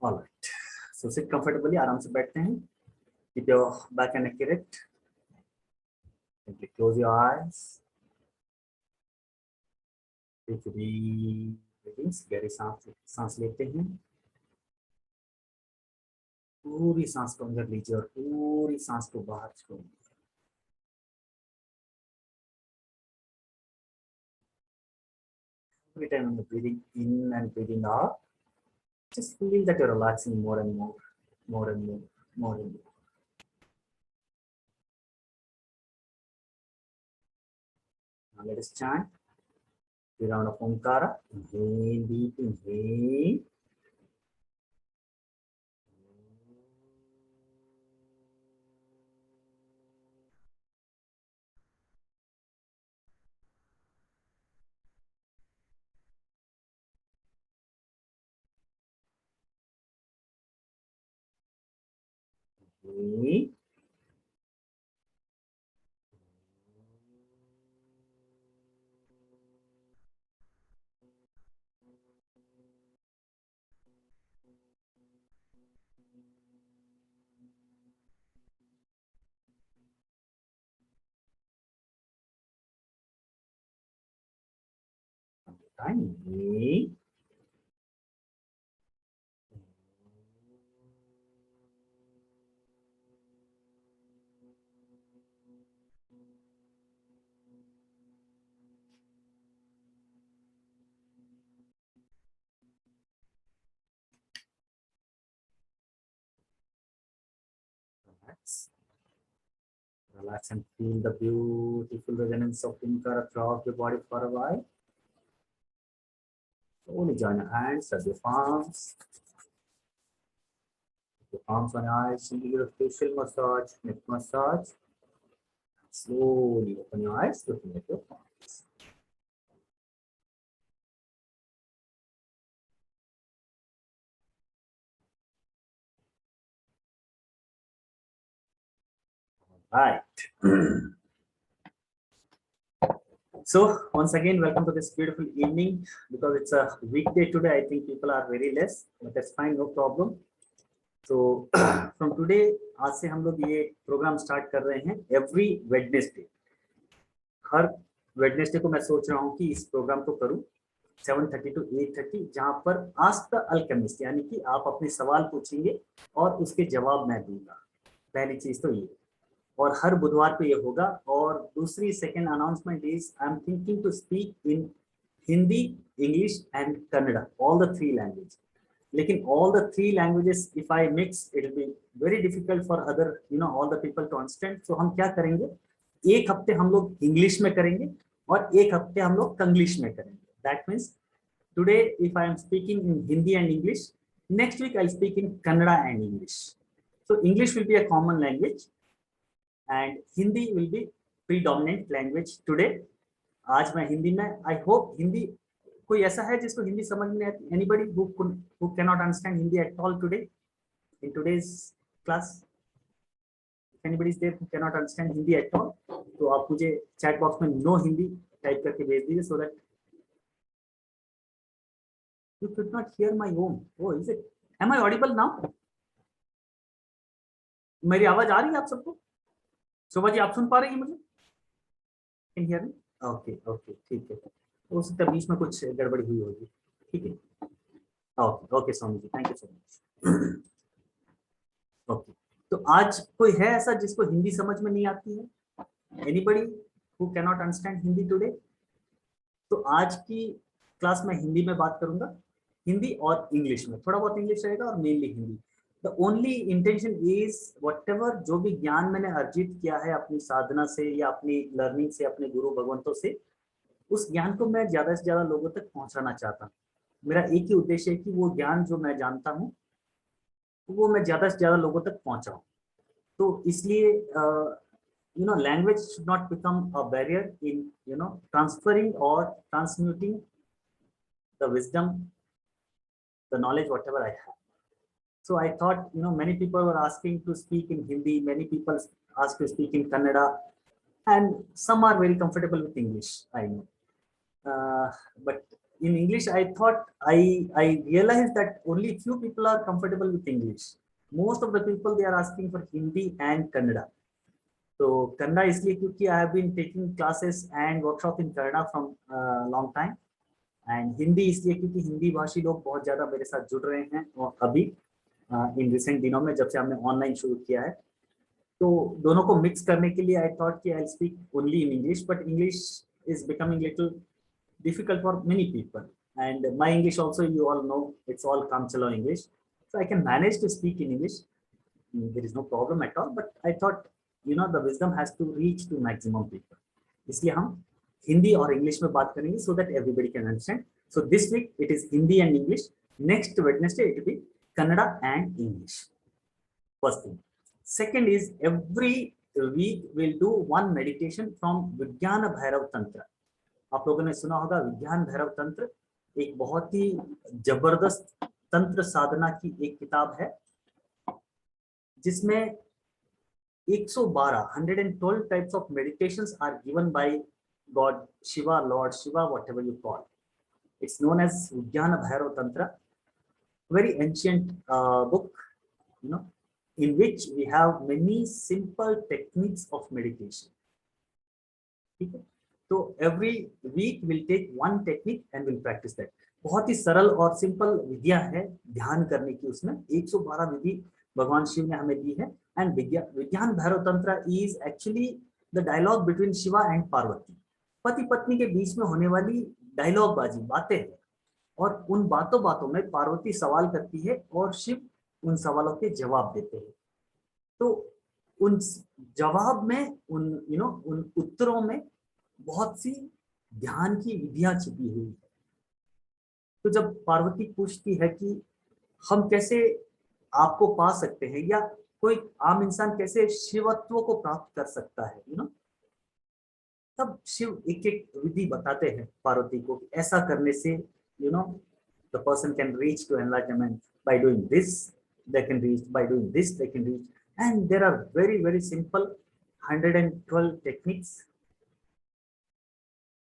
All right. So sit comfortably, आराम से बैठते हैं. Keep your back and neck erect. Simply close your eyes. Take deep breathings. गहरी सांस लेते हैं. पूरी सांस को अंदर लीजिए और पूरी सांस को बाहर छोड़िए. Every time you're breathing in and breathing out, just feel that you're relaxing more and more, more and more, more and more. Now let us chant the round of Omkara. Inhale, deep inhale. Inhale. Inhale. Relax. Relax and feel the beautiful resonance of Omkara throughout your body for a while. Slowly join your hands as your palms. Your palms on your eyes, simply give a facial massage, neck massage. Slowly open your eyes, looking at your palms. Right. So once again, welcome to this beautiful evening. Because it's a weekday today, I think people are very less, but that's fine, no problem. So from today, आज से हम लोग ये programme start कर रहे हैं every Wednesday. हर Wednesday को मैं सोच रहा हूँ कि इस प्रोग्राम को करूँ 7:30 to 8:30, जहाँ पर आस्क द अल्केमिस्ट, यानी कि आप अपने सवाल पूछेंगे और उसके जवाब मैं दूंगा. पहली चीज तो ये, और हर बुधवार पे ये होगा. और दूसरी second announcement is I am thinking to speak in Hindi, English and Kannada, all the 3 language. लेकिन all the 3 languages if I mix it will be very difficult for other all the people to understand. So हम क्या करेंगे, एक हफ्ते हम लोग English में करेंगे और एक हफ्ते हम लोग कंग्लिश में करेंगे. That means today if I am speaking in Hindi and English, next week I speak in Kannada and English. So English will be a common language and Hindi will be predominant language today. आज मैं हिंदी में, I hope Hindi कोई ऐसा है जिसको हिंदी समझ में आती? Anybody who cannot understand Hindi at all today in today's class? If anybody is there who cannot understand Hindi at all, तो आप मुझे chat box में no हिंदी टाइप करके भेज दीजिए so that you could not hear my own. Oh, is it? Am I audible now? मेरी आवाज आ रही है आप सबको? शोभा जी, आप सुन पा रही हैं मुझे? Can hear me? Okay okay, ठीक है. हो सकता है बीच में कुछ गड़बड़ी हुई होगी. ठीक है, okay okay Swami ji, thank you so much. Okay, तो आज कोई है ऐसा जिसको हिंदी समझ में नहीं आती है? Anybody who can not understand Hindi today? तो आज की क्लास में हिंदी में बात करूंगा, हिंदी और इंग्लिश में. थोड़ा बहुत इंग्लिश रहेगा और mainly Hindi. The only intention is whatever जो भी ज्ञान मैंने अर्जित किया है अपनी साधना से या अपनी लर्निंग से, अपने गुरु भगवंतों से, उस ज्ञान को मैं ज्यादा से ज्यादा लोगों तक पहुंचाना चाहता हूँ. मेरा एक ही उद्देश्य है कि वो ज्ञान जो मैं जानता हूँ वो मैं ज्यादा से ज्यादा लोगों तक पहुंचाऊं. तो इसलिए language should not become a barrier in transferring or transmuting the wisdom, the knowledge whatever I have. So I thought, many people were asking to speak in Hindi, many people ask to speak in Kannada, and some are very comfortable with English, I know. But in English, I thought I realized that only few people are comfortable with English. Most of the people they are asking for Hindi and Kannada. तो कन्नड़ा इसलिए क्योंकि I have been taking classes and workshop in Kannada from long time, and Hindi इसलिए क्योंकि हिंदी भाषी लोग बहुत ज्यादा मेरे साथ जुड़ रहे हैं और अभी इन रिसेंट दिनों में जब से हमने ऑनलाइन शुरू किया है, तो दोनों को मिक्स करने के लिए आई थॉट कि I speak only in English, but English is becoming little difficult for many people, and my English also, you all know, it's all Kamchalo English, so I can manage to speak in English. There is no problem at all, but I thought, you know, the wisdom has to reach to maximum people, इसलिए हम हिंदी और English में बात करेंगे so that everybody can understand. So this week it is Hindi and English. Next Wednesday it will be Kannada and English. First thing. Second is every week we'll do one meditation from Vijnana Bhairav Tantra. आप लोगों ने सुना होगा विज्ञान भैरव तंत्र, एक बहुत ही जबरदस्त तंत्र साधना की एक किताब है जिसमें 112 types of meditations are given by god Shiva, lord Shiva, whatever you call. It's known as Vigyan Bhairav Tantra, very ancient book, you know, in which we have many simple techniques of meditation. ठीक है, तो every week will take one technique and will practise that. बहुत ही सरल और simple विधियां है ध्यान करने की, उसमें 112 विधि भगवान शिव ने हमें दी है. And Vigyan Bhairav Tantra is actually the dialogue between Shiva and Parvati. पति पत्नी के बीच में होने वाली डायलॉग बाजी बातें हैं, और उन बातों में पार्वती सवाल करती है और शिव उन सवालों के जवाब देते हैं. तो उन जवाब में, उन उन उत्तरों में बहुत सी ध्यान की विधियां छिपी हुई है. तो जब पार्वती पूछती है कि हम कैसे आपको पा सकते हैं, या कोई आम इंसान कैसे शिवत्व को प्राप्त कर सकता है, तब शिव एक एक विधि बताते हैं पार्वती को कि ऐसा करने से the person can reach to enlightenment by doing this, they can reach by doing this, they can reach. And there are very very simple 112 techniques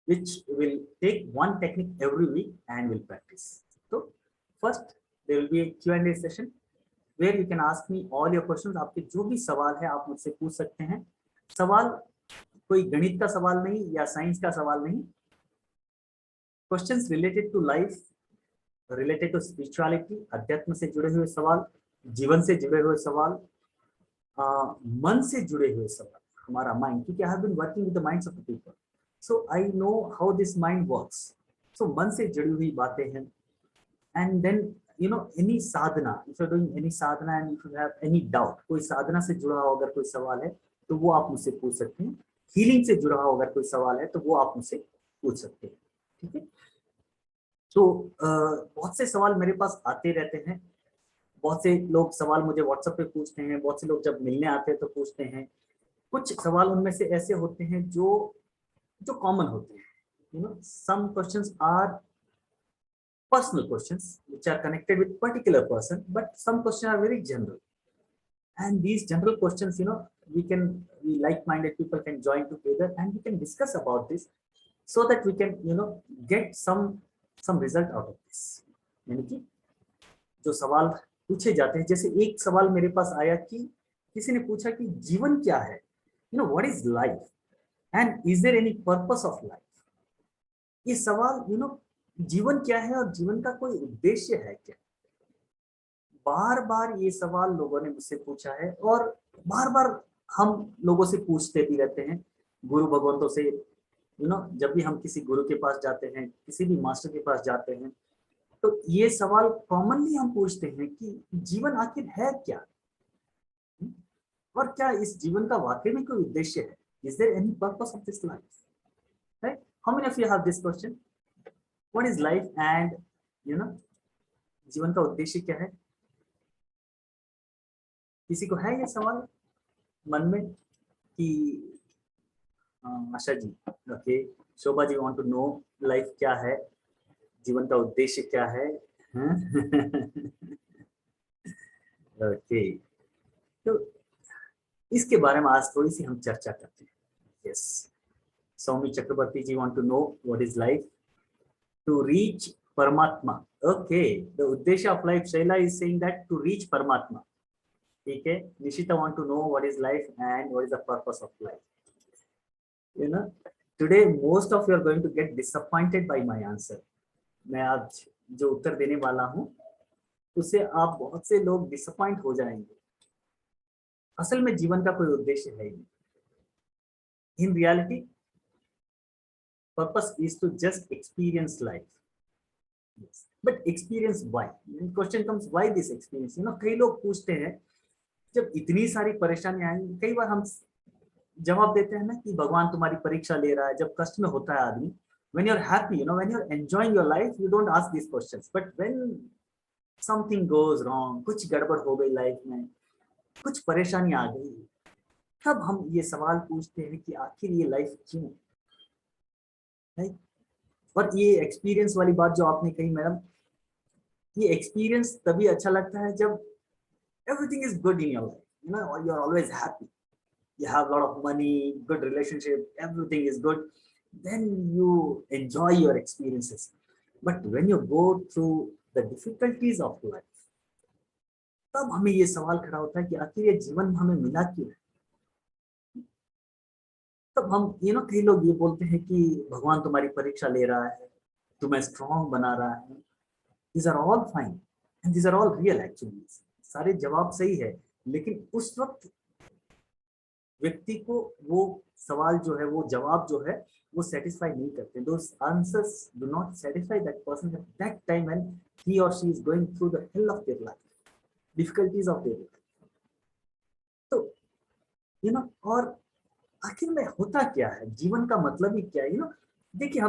which will take one technique every week and will practice. So first there will be a Q&A session where you can ask me all your questions. आपके जो भी सवाल है आप मुझसे पूछ सकते हैं. सवाल कोई गणित का सवाल नहीं या साइंस का सवाल नहीं. Questions related to life, related to spirituality, अध्यात्म से जुड़े हुए सवाल, जीवन से जुड़े हुए सवाल, मन से जुड़े हुए सवाल. हमारा माइंड, क्योंकि I have been working with the minds of the people, so I know how this mind works. So मन से जुड़ी हुई बातें हैं. And then any sadhana, if you're doing any sadhana and if you have any doubt, कोई साधना से जुड़ा हो अगर कोई सवाल है तो वो आप मुझसे पूछ सकते हैं. हीलिंग से जुड़ा हो अगर कोई सवाल है तो वो आप मुझसे पूछ सकते हैं. ठीक है, तो बहुत से सवाल मेरे पास आते रहते हैं. बहुत से लोग सवाल मुझे व्हाट्सएप पे पूछते हैं, बहुत से लोग जब मिलने आते हैं तो पूछते हैं. कुछ सवाल उनमें से ऐसे होते हैं जो कॉमन होते हैं. Some questions are personal questions which are connected with particular person, but some questions are very general. And these general questions, we like-minded people can join together and we can discuss about this so that we can, get some result out of this. यानी कि जो सवाल पूछे जाते हैं, जैसे एक सवाल मेरे पास आया कि किसी ने पूछा कि जीवन क्या है, what is life? And is there any purpose of life? ये सवाल, जीवन क्या है और जीवन का कोई उद्देश्य है क्या? बार बार ये सवाल लोगों ने मुझसे पूछा है और बार बार हम लोगों से पूछते भी रहते हैं, गुरु भगवंतों से. जब भी हम किसी गुरु के पास जाते हैं, किसी भी मास्टर के पास जाते हैं, तो ये सवाल कॉमनली हम पूछते हैं कि जीवन आखिर है क्या, और क्या इस जीवन का वाकई में कोई उद्देश्य है? Is there any purpose of this life? Right? How many of you have this question? What is life and जीवन का उद्देश्य क्या है? किसी को है ये सवाल मन में कि Asha ji, okay, Shobha ji want to know life क्या है, जीवन का उद्देश्य क्या है? ओके, तो इसके बारे में आज थोड़ी सी हम चर्चा करते हैं. Yes, Soumi Chakrabarti ji want to know what is life. to reach Paramatma. Okay, the Uddesha of life, Shaila is saying that to reach Paramatma. Okay, Nishita want to know what is life and what is the purpose of life. You know, today most of you are going to get disappointed by my answer. मैं आज जो उत्तर देने वाला हूँ उससे आप बहुत से लोग डिसअपॉइंट हो जाएंगे. असल में जीवन का कोई उद्देश्य है ही नहीं. In reality purpose is to just experience life. Yes. But experience why? The question comes, why this experience? You know, कई लोग पूछते हैं जब इतनी सारी परेशानियां आएंगी, कई बार हम जवाब देते हैं ना कि भगवान तुम्हारी परीक्षा ले रहा है. जब कष्ट में होता है आदमी, when you're happy, you know, when you're enjoying your life, you don't ask these questions. But when something goes wrong, कुछ गड़बड़ हो गई लाइफ में, कुछ परेशानी आ गई, तब हम ये सवाल पूछते हैं कि आखिर ये लाइफ क्यों. राइट. और ये एक्सपीरियंस वाली बात जो आपने कही मैडम, ये एक्सपीरियंस तभी अच्छा लगता है जब everything is good in your life. You know, you're always happy. You have a lot of money, good relationship, everything is good. Then you enjoy your experiences. But when you go through the difficulties of life, तब हमें ये सवाल खड़ा होता है कि आखिर ये जीवन हमें मिला क्यों है. तब हम कई लोग ये बोलते हैं कि भगवान तुम्हारी परीक्षा ले रहा है, तुम्हें स्ट्रॉन्ग बना रहा है. These are all fine and these are all real actually. सारे जवाब सही है, लेकिन उस वक्त व्यक्ति को वो सवाल जो है, वो जवाब जो है, वो सेटिस्फाई नहीं करते. Those answers do not satisfy that person at that time when he or she is going through the hell of their life, difficulties of their life. तो और आखिर में होता क्या है, जीवन का मतलब ही क्या है. देखिए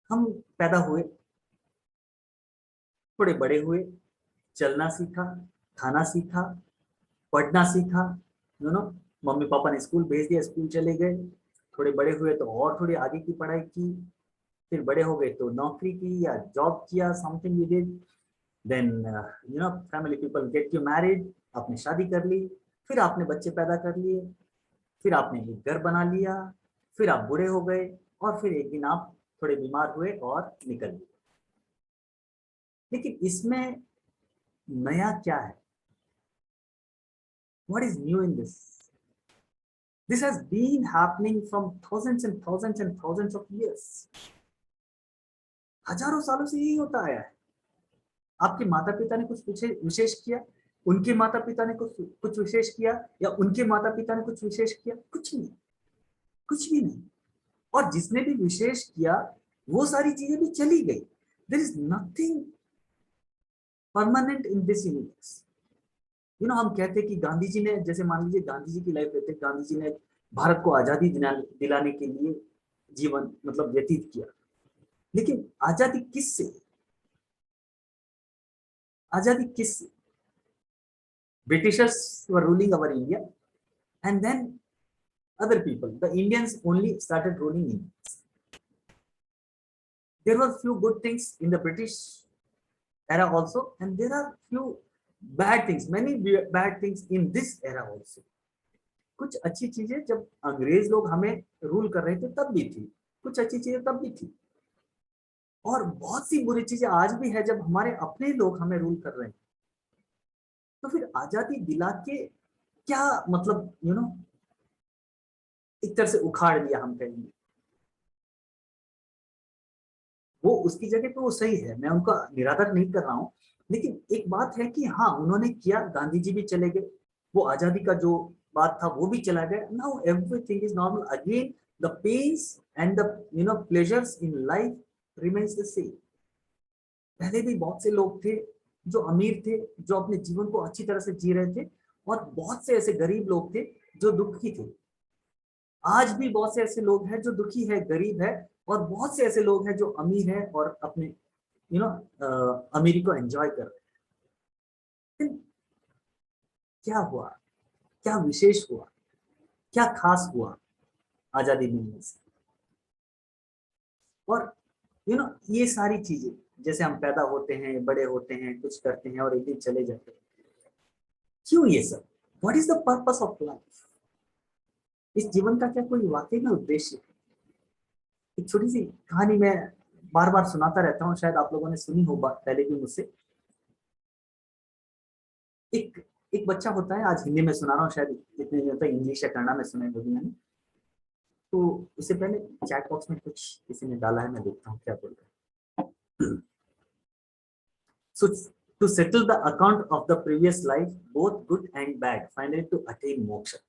हम पैदा हुए, थोड़े बड़े हुए, चलना सीखा, खाना सीखा, पढ़ना सीखा. मम्मी पापा ने स्कूल भेज दिया, स्कूल चले गए. थोड़े बड़े हुए तो और थोड़ी आगे की पढ़ाई की, फिर बड़े हो गए तो नौकरी की या जॉब किया, something we did. Then family people get you married, आपने शादी कर ली, फिर आपने बच्चे पैदा कर लिए, फिर आपने एक घर बना लिया, फिर आप बूढ़े हो गए, और फिर एक दिन आप थोड़े बीमार हुए और निकल गए. लेकिन इसमें नया क्या है? What is new in this? This has been happening from thousands and thousands and thousands of years. हजारों सालों से यही होता आया है. आपके माता पिता ने कुछ विशेष किया, उनके माता पिता ने कुछ विशेष किया, या उनके माता पिता ने कुछ विशेष किया? कुछ नहीं, कुछ भी नहीं. और जिसने भी विशेष किया वो सारी चीजें भी चली गई. There is nothing permanent in this universe. हम कहते हैं कि गांधी जी ने, जैसे मान लीजिए गांधी जी की लाइफ लेते, गांधी जी ने भारत को आजादी दिलाने के लिए जीवन व्यतीत किया. लेकिन आजादी किससे? आजादी किससे? Britishers were ruling our India, and then other people, the Indians only started ruling India. There were few good things in the British era also, and there are few bad things, many bad things in this era also. कुछ अच्छी चीजें जब अंग्रेज लोग हमें rule कर रहे थे तब भी थी, कुछ अच्छी चीजें तब भी थी, और बहुत सी बुरी चीजें आज भी है जब हमारे अपने लोग हमें रूल कर रहे हैं. तो फिर आजादी दिला के क्या एक तरह से उखाड़ दिया हम कहेंगे. वो उसकी जगह पे वो सही है, मैं उनका निरादर नहीं कर रहा हूँ. लेकिन एक बात है कि हाँ, उन्होंने किया, गांधी जी भी चले गए, वो आजादी का जो बात था वो भी चला गया. Now everything is normal again. The pains and the pleasures in life remains the same. पहले भी बहुत से लोग थे जो अमीर थे, जो अपने जीवन को अच्छी तरह से जी रहे थे, और बहुत से ऐसे गरीब लोग थे जो दुखी थे. आज भी बहुत से ऐसे लोग हैं जो दुखी है, गरीब है, और बहुत से ऐसे लोग हैं जो अमीर हैं और अपने अमीरी को एंजॉय कर रहे हैं. क्या हुआ, क्या विशेष हुआ, क्या खास हुआ आजादी मिलने से? और ये सारी चीजें, जैसे हम पैदा होते हैं, बड़े होते हैं, कुछ करते हैं और एक दिन चले जाते हैं, क्यों ये सब? What is the purpose of life? इस जीवन का क्या कोई वाकई में उद्देश्य है? एक छोटी सी कहानी मैं बार बार सुनाता रहता हूँ, शायद आप लोगों ने सुनी हो बात पहले भी मुझसे। एक एक बच्चा होता है, आज हिंदी में सुना रहा हूँ, शायद इतने दिन तक इंग्लिश या कन्नड़ा में सुने होगी मैंने। तो उससे पहले चैट बॉक्स में कुछ किसी ने डाला है, मैं देखता हूँ क्या बोल रहे हैं। So to settle the account of the previous life, both good and bad, finally to attain moksha,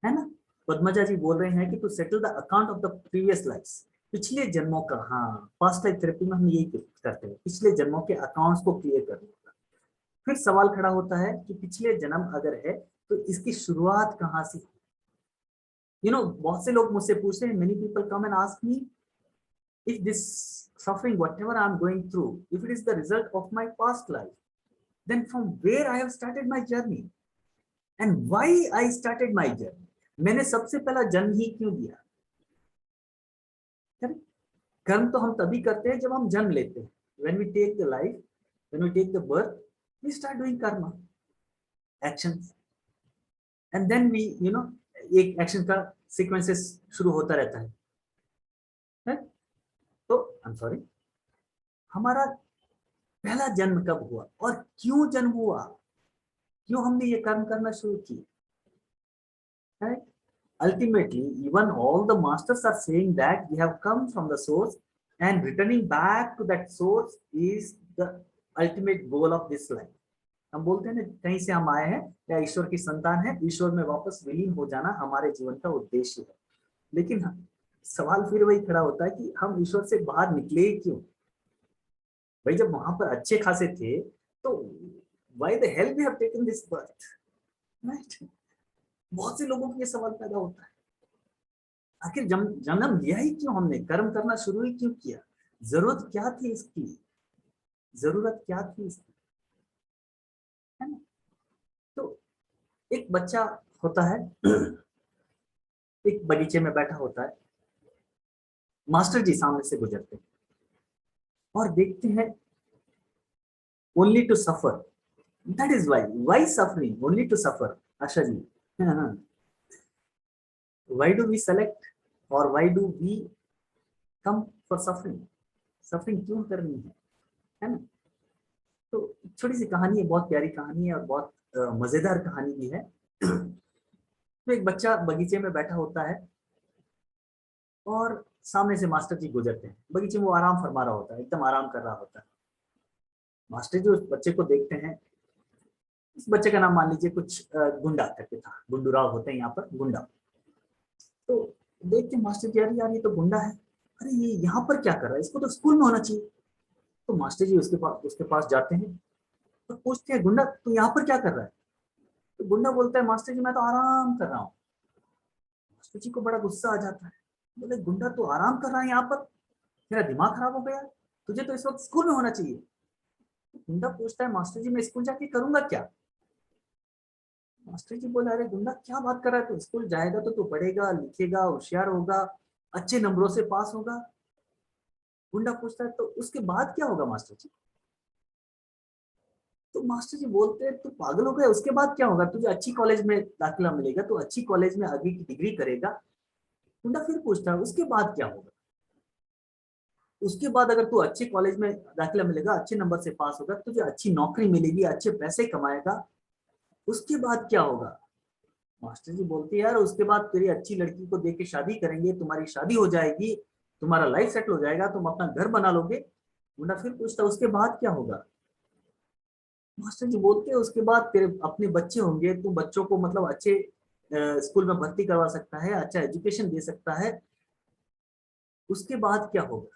है ना। पद्मजा जी बोल रहे हैं कि to settle the account of the previous life, पिछले जन्मों का, हाँ पास्ट लाइफ थेरेपी में हम यही करते हैं, पिछले जन्मों के अकाउंट्स को क्लियर करने का। फिर सवाल खड़ा होता है कि पिछले जन्म अगर है तो इसकी शुरुआत कहाँ से। बहुत से लोग मुझसे पूछते हैं, many people come and ask me if this suffering, whatever I'm going through, if it is the result of my past life, then from where I have started my journey and why I started my journey, मैंने सबसे पहला जन्म ही क्यों दिया। कर्म तो हम तभी करते हैं जब हम जन्म लेते हैं। when we take the life, when we take the birth, we start doing karma actions, and then we एक एक्शन का सीक्वेंसेस शुरू होता रहता है। तो आई एम सॉरी, हमारा पहला जन्म कब हुआ और क्यों जन्म हुआ, क्यों हमने ये कर्म करना शुरू किया। Ultimately, even all the masters are saying that we have come from the source and returning back to that source is the ultimate goal of this life. हम बोलते हैं ना, कहीं से हम आए हैं या ईश्वर की संतान है, ईश्वर में वापस विलीन हो जाना हमारे जीवन का उद्देश्य है। लेकिन सवाल फिर वही खड़ा होता है कि हम ईश्वर से बाहर निकले क्यों। भाई जब वहां पर अच्छे खासे थे तो why the hell we have taken this birth, right? बहुत से लोगों को ये सवाल पैदा होता है, आखिर जन्म लिया ही क्यों हमने, कर्म करना शुरू ही क्यों किया, जरूरत क्या थी इसकी, जरूरत क्या थी इसकी, है ना। तो एक बच्चा होता है, एक बगीचे में बैठा होता है, मास्टर जी सामने से गुजरते हैं और देखते हैं only to suffer, that is why suffering only to suffer. Asha ji, हाँ, why do we select or why do we come for suffering, suffering क्यों करनी है ना। तो छोटी सी कहानी है, बहुत प्यारी कहानी है और बहुत मजेदार कहानी भी है। तो एक बच्चा बगीचे में बैठा होता है और सामने से मास्टर जी गुजरते हैं, बगीचे में वो आराम फरमा रहा होता है, एकदम आराम कर रहा होता है। मास्टर जी उस बच्चे को देखते हैं, इस बच्चे का नाम मान लीजिए कुछ गुंडा करके था, गुंडूराव होते हैं यहाँ पर, गुंडा। तो देख के मास्टर जी, यार ये तो गुंडा है, अरे ये यहाँ पर क्या कर रहा है, इसको तो स्कूल में होना चाहिए। तो मास्टर जी उसके पास जाते हैं और पूछते हैं, गुंडा तू यहाँ पर क्या कर रहा है। तो गुंडा बोलता है, मास्टर जी मैं तो आराम कर रहा हूँ। मास्टर जी को बड़ा गुस्सा आ जाता है, बोले गुंडा तू आराम कर रहा है यहाँ पर, तेरा दिमाग खराब हो गया, तुझे तो इस वक्त स्कूल में होना चाहिए। तो गुंडा पूछता है, मास्टर जी मैं स्कूल जाके करूंगा क्या। मास्टर जी बोला, अरे गुंडा क्या बात कर रहा है, तू स्कूल जाएगा तो तू पढ़ेगा लिखेगा, होशियार होगा, अच्छे नंबरों से पास होगा। गुंडा पूछता है, तो उसके बाद क्या होगा मास्टर जी। तो मास्टर जी बोलते हैं, तू पागल हो गया, उसके बाद क्या होगा, तुझे अच्छी कॉलेज में दाखिला मिलेगा, तो अच्छी कॉलेज में आगे की डिग्री करेगा। गुंडा फिर पूछता है, उसके बाद क्या होगा। उसके बाद अगर तू अच्छे कॉलेज में दाखिला मिलेगा, अच्छे नंबर से पास होगा, तुझे अच्छी नौकरी मिलेगी, अच्छे पैसे कमाएगा, उसके बाद क्या होगा। मास्टर जी बोलते हैं, यार उसके बाद तेरी अच्छी लड़की को देख के शादी करेंगे, तुम्हारी शादी हो जाएगी, तुम्हारा लाइफ सेटल हो जाएगा, तुम अपना घर बना लोगे। मुंडा फिर पूछता है, उसके बाद क्या होगा। मास्टर जी बोलते हैं, उसके बाद तेरे अपने बच्चे होंगे, तुम बच्चों को मतलब अच्छे स्कूल में भर्ती करवा सकता है, अच्छा एजुकेशन दे सकता है, उसके बाद क्या होगा।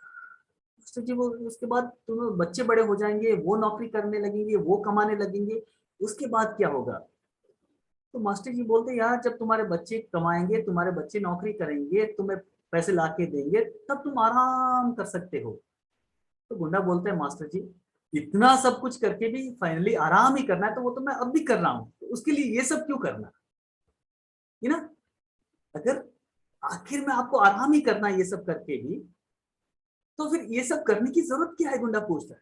मास्टर जी वो, उसके बाद तुम बच्चे बड़े हो जाएंगे, वो नौकरी करने लगेंगे, वो कमाने लगेंगे, उसके बाद क्या होगा। तो मास्टर जी बोलते, यार जब तुम्हारे बच्चे कमाएंगे, तुम्हारे बच्चे नौकरी करेंगे, तुम्हें पैसे ला के देंगे, तब तुम आराम कर सकते हो। तो गुंडा बोलते हैं, मास्टर जी इतना सब कुछ करके भी फाइनली आराम ही करना है, तो वो तो मैं अब भी कर रहा हूँ, तो उसके लिए ये सब क्यों करना है ना। अगर आखिर में आपको आराम ही करना है ये सब करके भी, तो फिर ये सब करने की जरूरत क्या है, गुंडा पूछता है।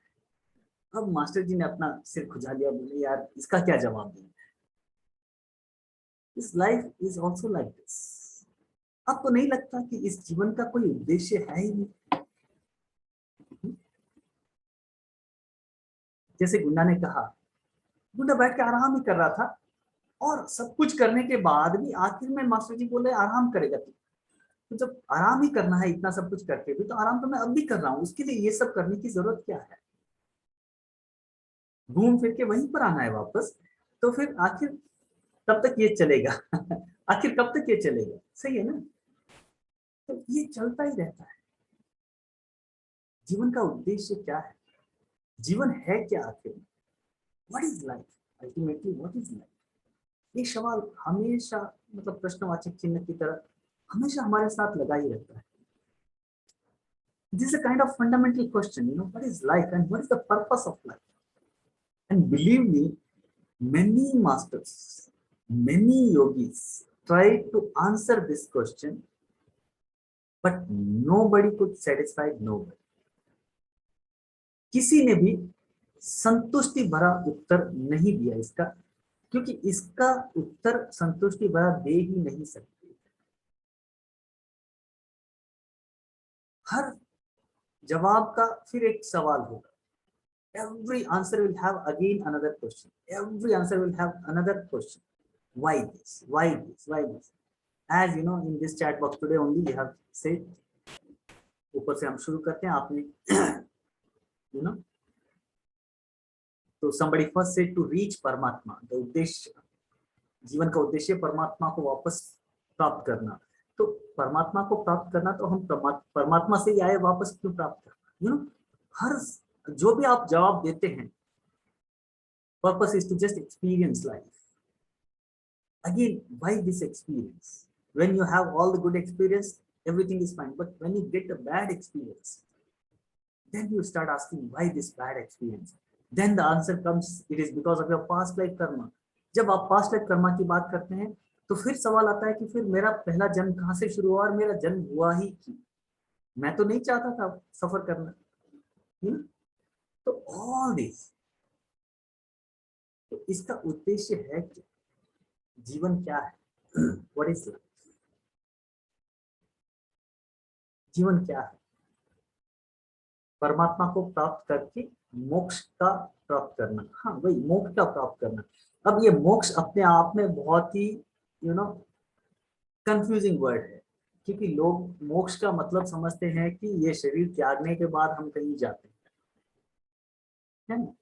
अब मास्टर जी ने अपना सिर खुजा लिया, बोले यार इसका क्या जवाब दें, this life is also like this. आपको नहीं लगता कि इस जीवन का कोई उद्देश्य है ही नहीं। जैसे गुंडा ने कहा, गुंडा बैठ के आराम ही कर रहा था और सब कुछ करने के बाद भी आखिर में मास्टर जी बोले आराम करेगा तू। तो जब आराम ही करना है इतना सब कुछ करके भी, तो आराम तो मैं अब भी कर रहा हूँ, उसके लिए ये सब करने की जरूरत क्या है? घूम फिर के वहीं पर आना है वापस। तो फिर आखिर कब तक ये चलेगा? आखिर कब तक ये चलेगा? सही है ना? तो ये चलता ही रहता है। जीवन का उद्देश्य क्या है? जीवन है क्या आखिर? What is life? Ultimately what is life? ये सवाल हमेशा, मतलब प्रश्नवाचक चिन्ह की तरह हमेशा हमारे साथ लगा ही रहता है। This is a kind of fundamental question, what is life and what is the purpose of life? And believe me, many masters, many yogis tried to answer this question, but nobody could satisfy nobody. किसी ने भी संतुष्टि भरा उत्तर नहीं दिया इसका, क्योंकि इसका उत्तर संतुष्टि भरा दे ही नहीं सकते। हर जवाब का फिर एक सवाल होगा। Every answer will have again another question. Every answer will have another question. Why this? Why this? Why this? As you know, in this chat box today only we have said, ऊपर से हम शुरू करते हैं। आपने तो somebody first said to reach परमात्मा, the उद्देश्य, जीवन का उद्देश्य परमात्मा को वापस प्राप्त करना। तो परमात्मा को प्राप्त करना, तो हम परमात्मा से ही आए, वापस क्यों प्राप्त करना? हर जो भी आप जवाब देते हैं, purpose is to just experience life. Again, why this experience? When you have all the good experience, everything is fine. But when you get a bad experience, then you start asking why this bad experience. Then the answer comes, it is because of your past life karma. जब आप past life karma की बात करते हैं, तो फिर सवाल आता है कि फिर मेरा पहला जन्म कहाँ से शुरू हुआ और मेरा जन्म हुआ ही क्यों? मैं तो नहीं चाहता था सफर करना। तो all this, तो इसका उद्देश्य है क्या? जीवन क्या है? What is life? जीवन क्या है? परमात्मा को प्राप्त करके मोक्ष का प्राप्त करना। हाँ, वही मोक्ष का प्राप्त करना। अब ये मोक्ष अपने आप में बहुत ही कंफ्यूजिंग वर्ड है, क्योंकि लोग मोक्ष का मतलब समझते हैं कि ये शरीर त्यागने के बाद हम कहीं जाते हैं, है ना?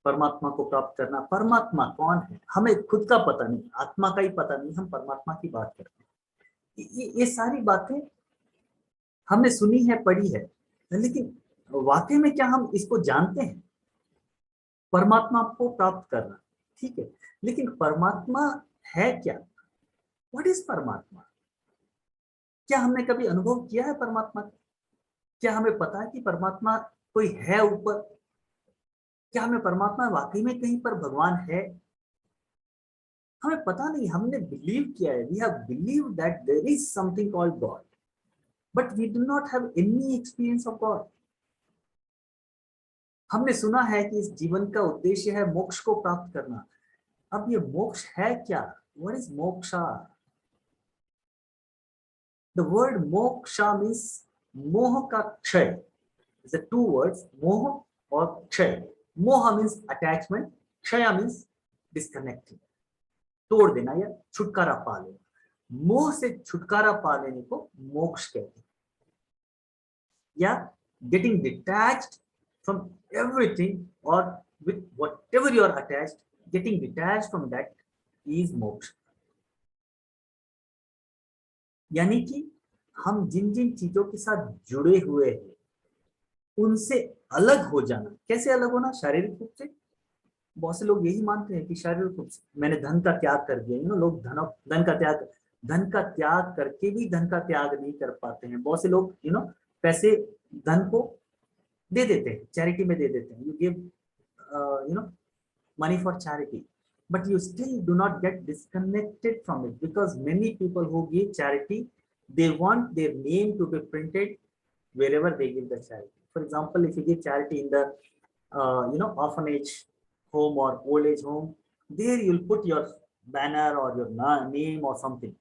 परमात्मा को प्राप्त करना, परमात्मा कौन है हमें खुद का पता नहीं, आत्मा का ही पता नहीं, हम परमात्मा की बात करते हैं। ये सारी बातें हमने सुनी है, पढ़ी है, लेकिन वाकई में क्या हम इसको जानते हैं? परमात्मा को प्राप्त करना, ठीक है, लेकिन परमात्मा है क्या? व्हाट इज परमात्मा? क्या हमने कभी अनुभव किया है परमात्मा का? क्या हमें पता है कि परमात्मा कोई है ऊपर? क्या हमें परमात्मा वाकई में कहीं पर भगवान है? हमें पता नहीं, हमने बिलीव किया है, we have believe that there is something called God, but we do not have any experience of God. हमने सुना है कि इस जीवन का उद्देश्य है मोक्ष को प्राप्त करना। अब ये मोक्ष है क्या? What is moksha? The word moksha means मोह का क्षय। इट्स अ टू वर्ड्स, मोह और क्षय। मोह मीन्स अटैचमेंट, क्षय मीन्स डिस्कनेक्टिंग, तोड़ देना या छुटकारा पा लेना। मोह से छुटकारा पा लेने को मोक्ष कहते हैं, या getting detached from everything, or with whatever you are attached, getting detached from that is moksha. यानी कि हम जिन जिन चीजों के साथ जुड़े हुए हैं उनसे अलग हो जाना। कैसे अलग होना? शारीरिक रूप से। बहुत से लोग यही मानते हैं कि शारीरिक रूप से मैंने धन का त्याग कर दिया। लोग धन का त्याग करके भी धन का त्याग नहीं कर पाते हैं। बहुत से लोग पैसे, धन को दे देते हैं, चैरिटी में दे देते हैं। You give money for charity, but you still do not get disconnected from it, because many people who give charity, they want their name to be printed wherever they give the charity. For example, if you give charity in the orphanage home or old age home, there you'll put your banner or your name or something.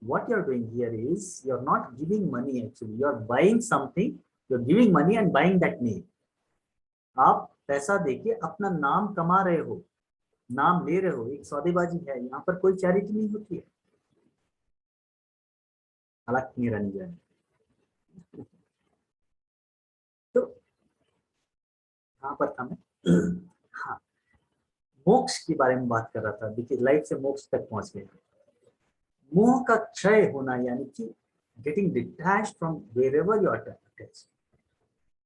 What you're doing here is you're not giving money, actually you're buying something, you're giving money and buying that name. आप पैसा देके अपना नाम कमा रहे हो, नाम ले रहे हो, एक सौदेबाजी है। यहाँ पर कोई चैरिटी नहीं होती है। अलग निरंजन। तो यहाँ पर था मैं। हाँ, मोक्ष के बारे में बात कर रहा था। देखिए, लाइफ से मोक्ष तक पहुंच गए। मोह का क्षय होना यानी कि getting detached from wherever you are attached.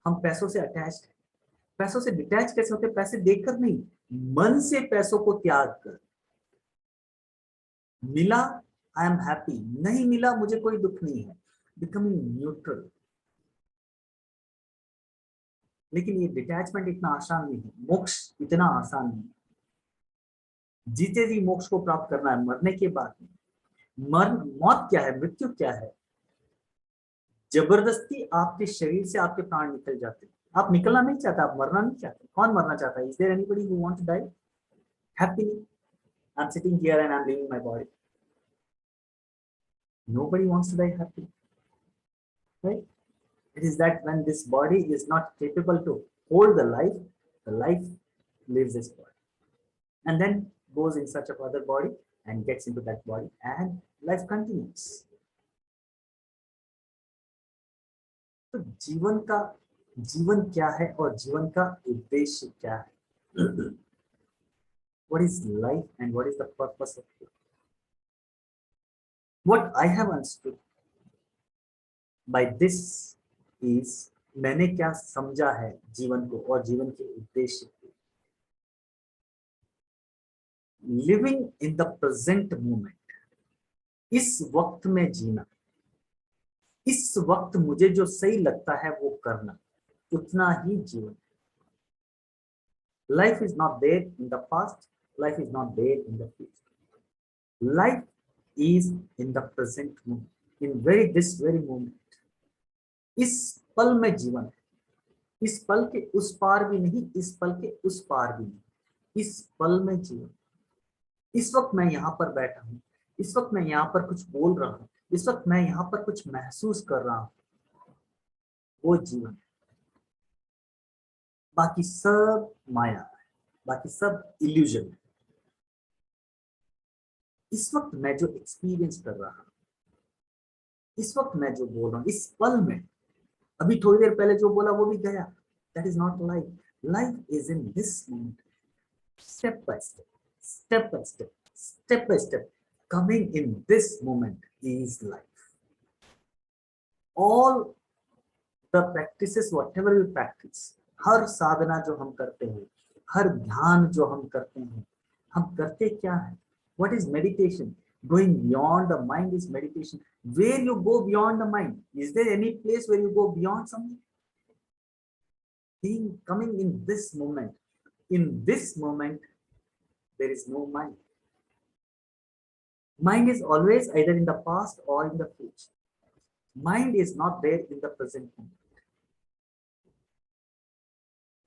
हम पैसों से अटैच्ड हैं। पैसों से डिटैच कैसे होते? पैसे देखकर नहीं, मन से पैसों को त्याग कर। मिला, आई एम हैप्पी, नहीं मिला मुझे कोई दुख नहीं है, बिकमिंग न्यूट्रल। लेकिन ये डिटैचमेंट इतना आसान नहीं है, मोक्ष इतना आसान नहीं। जीते जी मोक्ष को प्राप्त करना है, मरने के बाद। मर मौत क्या है? मृत्यु क्या है? जबरदस्ती आपके शरीर से आपके प्राण निकल जाते हैं। आप निकलना नहीं चाहते, आप मरना नहीं चाहते। कौन मरना चाहता है? Is there anybody who wants to die happily? I am sitting here and I am living my body. Nobody wants to die happy, right? It is that when this body is not capable to hold the life leaves this body and then goes in search of other body and gets into that body and life continues. तो जीवन क्या है और जीवन का उद्देश्य क्या है? What is life and what is the purpose of it? What I have understood by this is, मैंने क्या समझा है जीवन को और जीवन के उद्देश्य को। Living in the present moment, इस वक्त में जीना, इस वक्त मुझे जो सही लगता है वो करना, उतना ही जीवन। Life is not there in the past, life is not there in the future. Life is in the present moment, in this very moment. इस पल में जीवन है। इस पल के उस पार भी नहीं, इस पल के उस पार भी नहीं, इस पल में जीवन। इस वक्त मैं यहाँ पर बैठा हूँ, इस वक्त मैं यहाँ पर कुछ बोल रहा हूँ, इस वक्त मैं यहाँ पर कुछ महसूस कर रहा हूँ, वो जीवन है। बाकी सब माया है, बाकी सब इल्यूजन है। इस वक्त मैं जो एक्सपीरियंस कर रहा हूँ, इस वक्त मैं जो बोल रहा हूँ, इस पल में, अभी थोड़ी देर पहले जो बोला वो भी गया। That is not life. Life is in this moment, step by step, step by step, step by step, coming in this moment is life. All the practices, whatever we practice, हर साधना जो हम करते हैं, हर ध्यान जो हम करते हैं, हम करते क्या है? What is meditation? Going beyond the mind is meditation. Where you go beyond the mind? Is there any place where you go beyond something? Being coming in this moment. In this moment, there is no mind. Mind is always either in the past or in the future. Mind is not there in the present moment.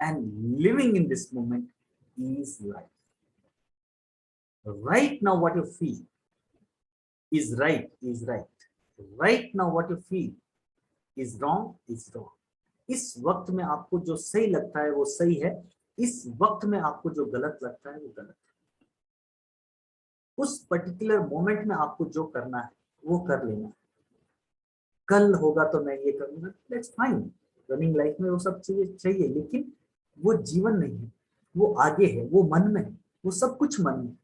And living in this moment is life. Right now, what you feel is right, is right. Right now, what you feel is wrong, is wrong. इस वक्त में आपको जो सही लगता है वो सही है, इस वक्त में आपको जो गलत लगता है वो गलत है। उस पर्टिकुलर मोमेंट में आपको जो करना है वो कर लेना है। कल होगा तो मैं ये करूंगा, दैट्स फाइन। रनिंग लाइफ में वो सब चीजें चाहिए, लेकिन वो जीवन नहीं है, वो आगे है, वो मन में है, वो सब कुछ मन में।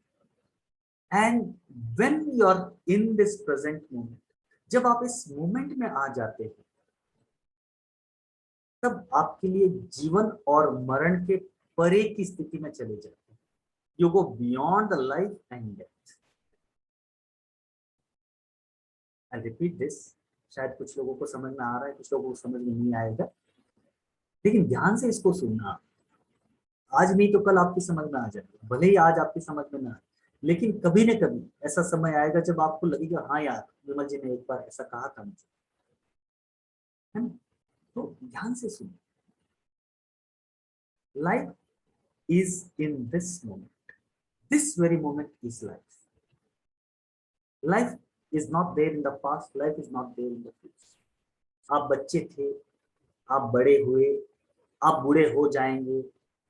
And when you are in this present moment, जब आप इस मोमेंट में आ जाते हैं, तब आपके लिए जीवन और मरण के परे की स्थिति में चले जाते हैं। You go beyond the life and death. I repeat this, शायद कुछ लोगों को समझ में आ रहा है, कुछ लोगों को समझ में नहीं आएगा, लेकिन ध्यान से इसको सुनना। आज नहीं तो कल आपकी समझ में आ जाएगा, भले ही आज आपकी समझ में ना आए, लेकिन कभी न कभी ऐसा समय आएगा जब आपको लगेगा, हाँ यार, विमल जी ने एक बार ऐसा कहा था मुझे, है ना? तो ध्यान से सुनो। Life is in this moment, this very moment is life. Life is not there in the past, life is not there in the future. आप बच्चे थे, आप बड़े हुए, आप बूढ़े हो जाएंगे,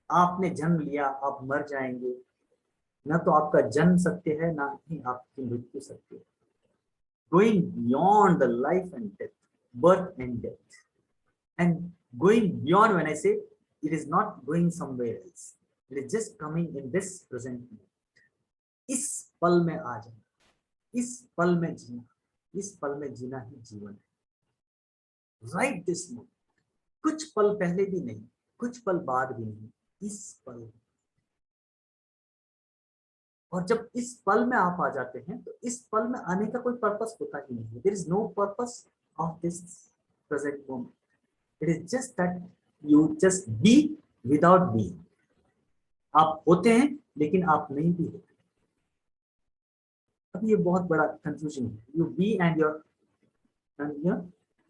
आपने जन्म लिया, आप मर जाएंगे। ना तो आपका जन्म सत्य है, ना ही आपकी मृत्यु सत्य है। Going beyond the life and death, birth and death, and going beyond, when I say, it is not going somewhere else, it is just coming in this present moment. इस पल में आ जाना, इस पल में जीना, इस पल में जीना ही जीवन है। राइट दिस मोमेंट, कुछ पल पहले भी नहीं, कुछ पल बाद भी नहीं, इस पल में। और जब इस पल में आप आ जाते हैं तो इस पल में आने का कोई पर्पस होता ही नहीं है। There is no purpose of this present moment, it is just that you just be without being. आप होते हैं लेकिन आप नहीं भी होते। अब ये बहुत बड़ा कंफ्यूजन है, यू बी एंड योर,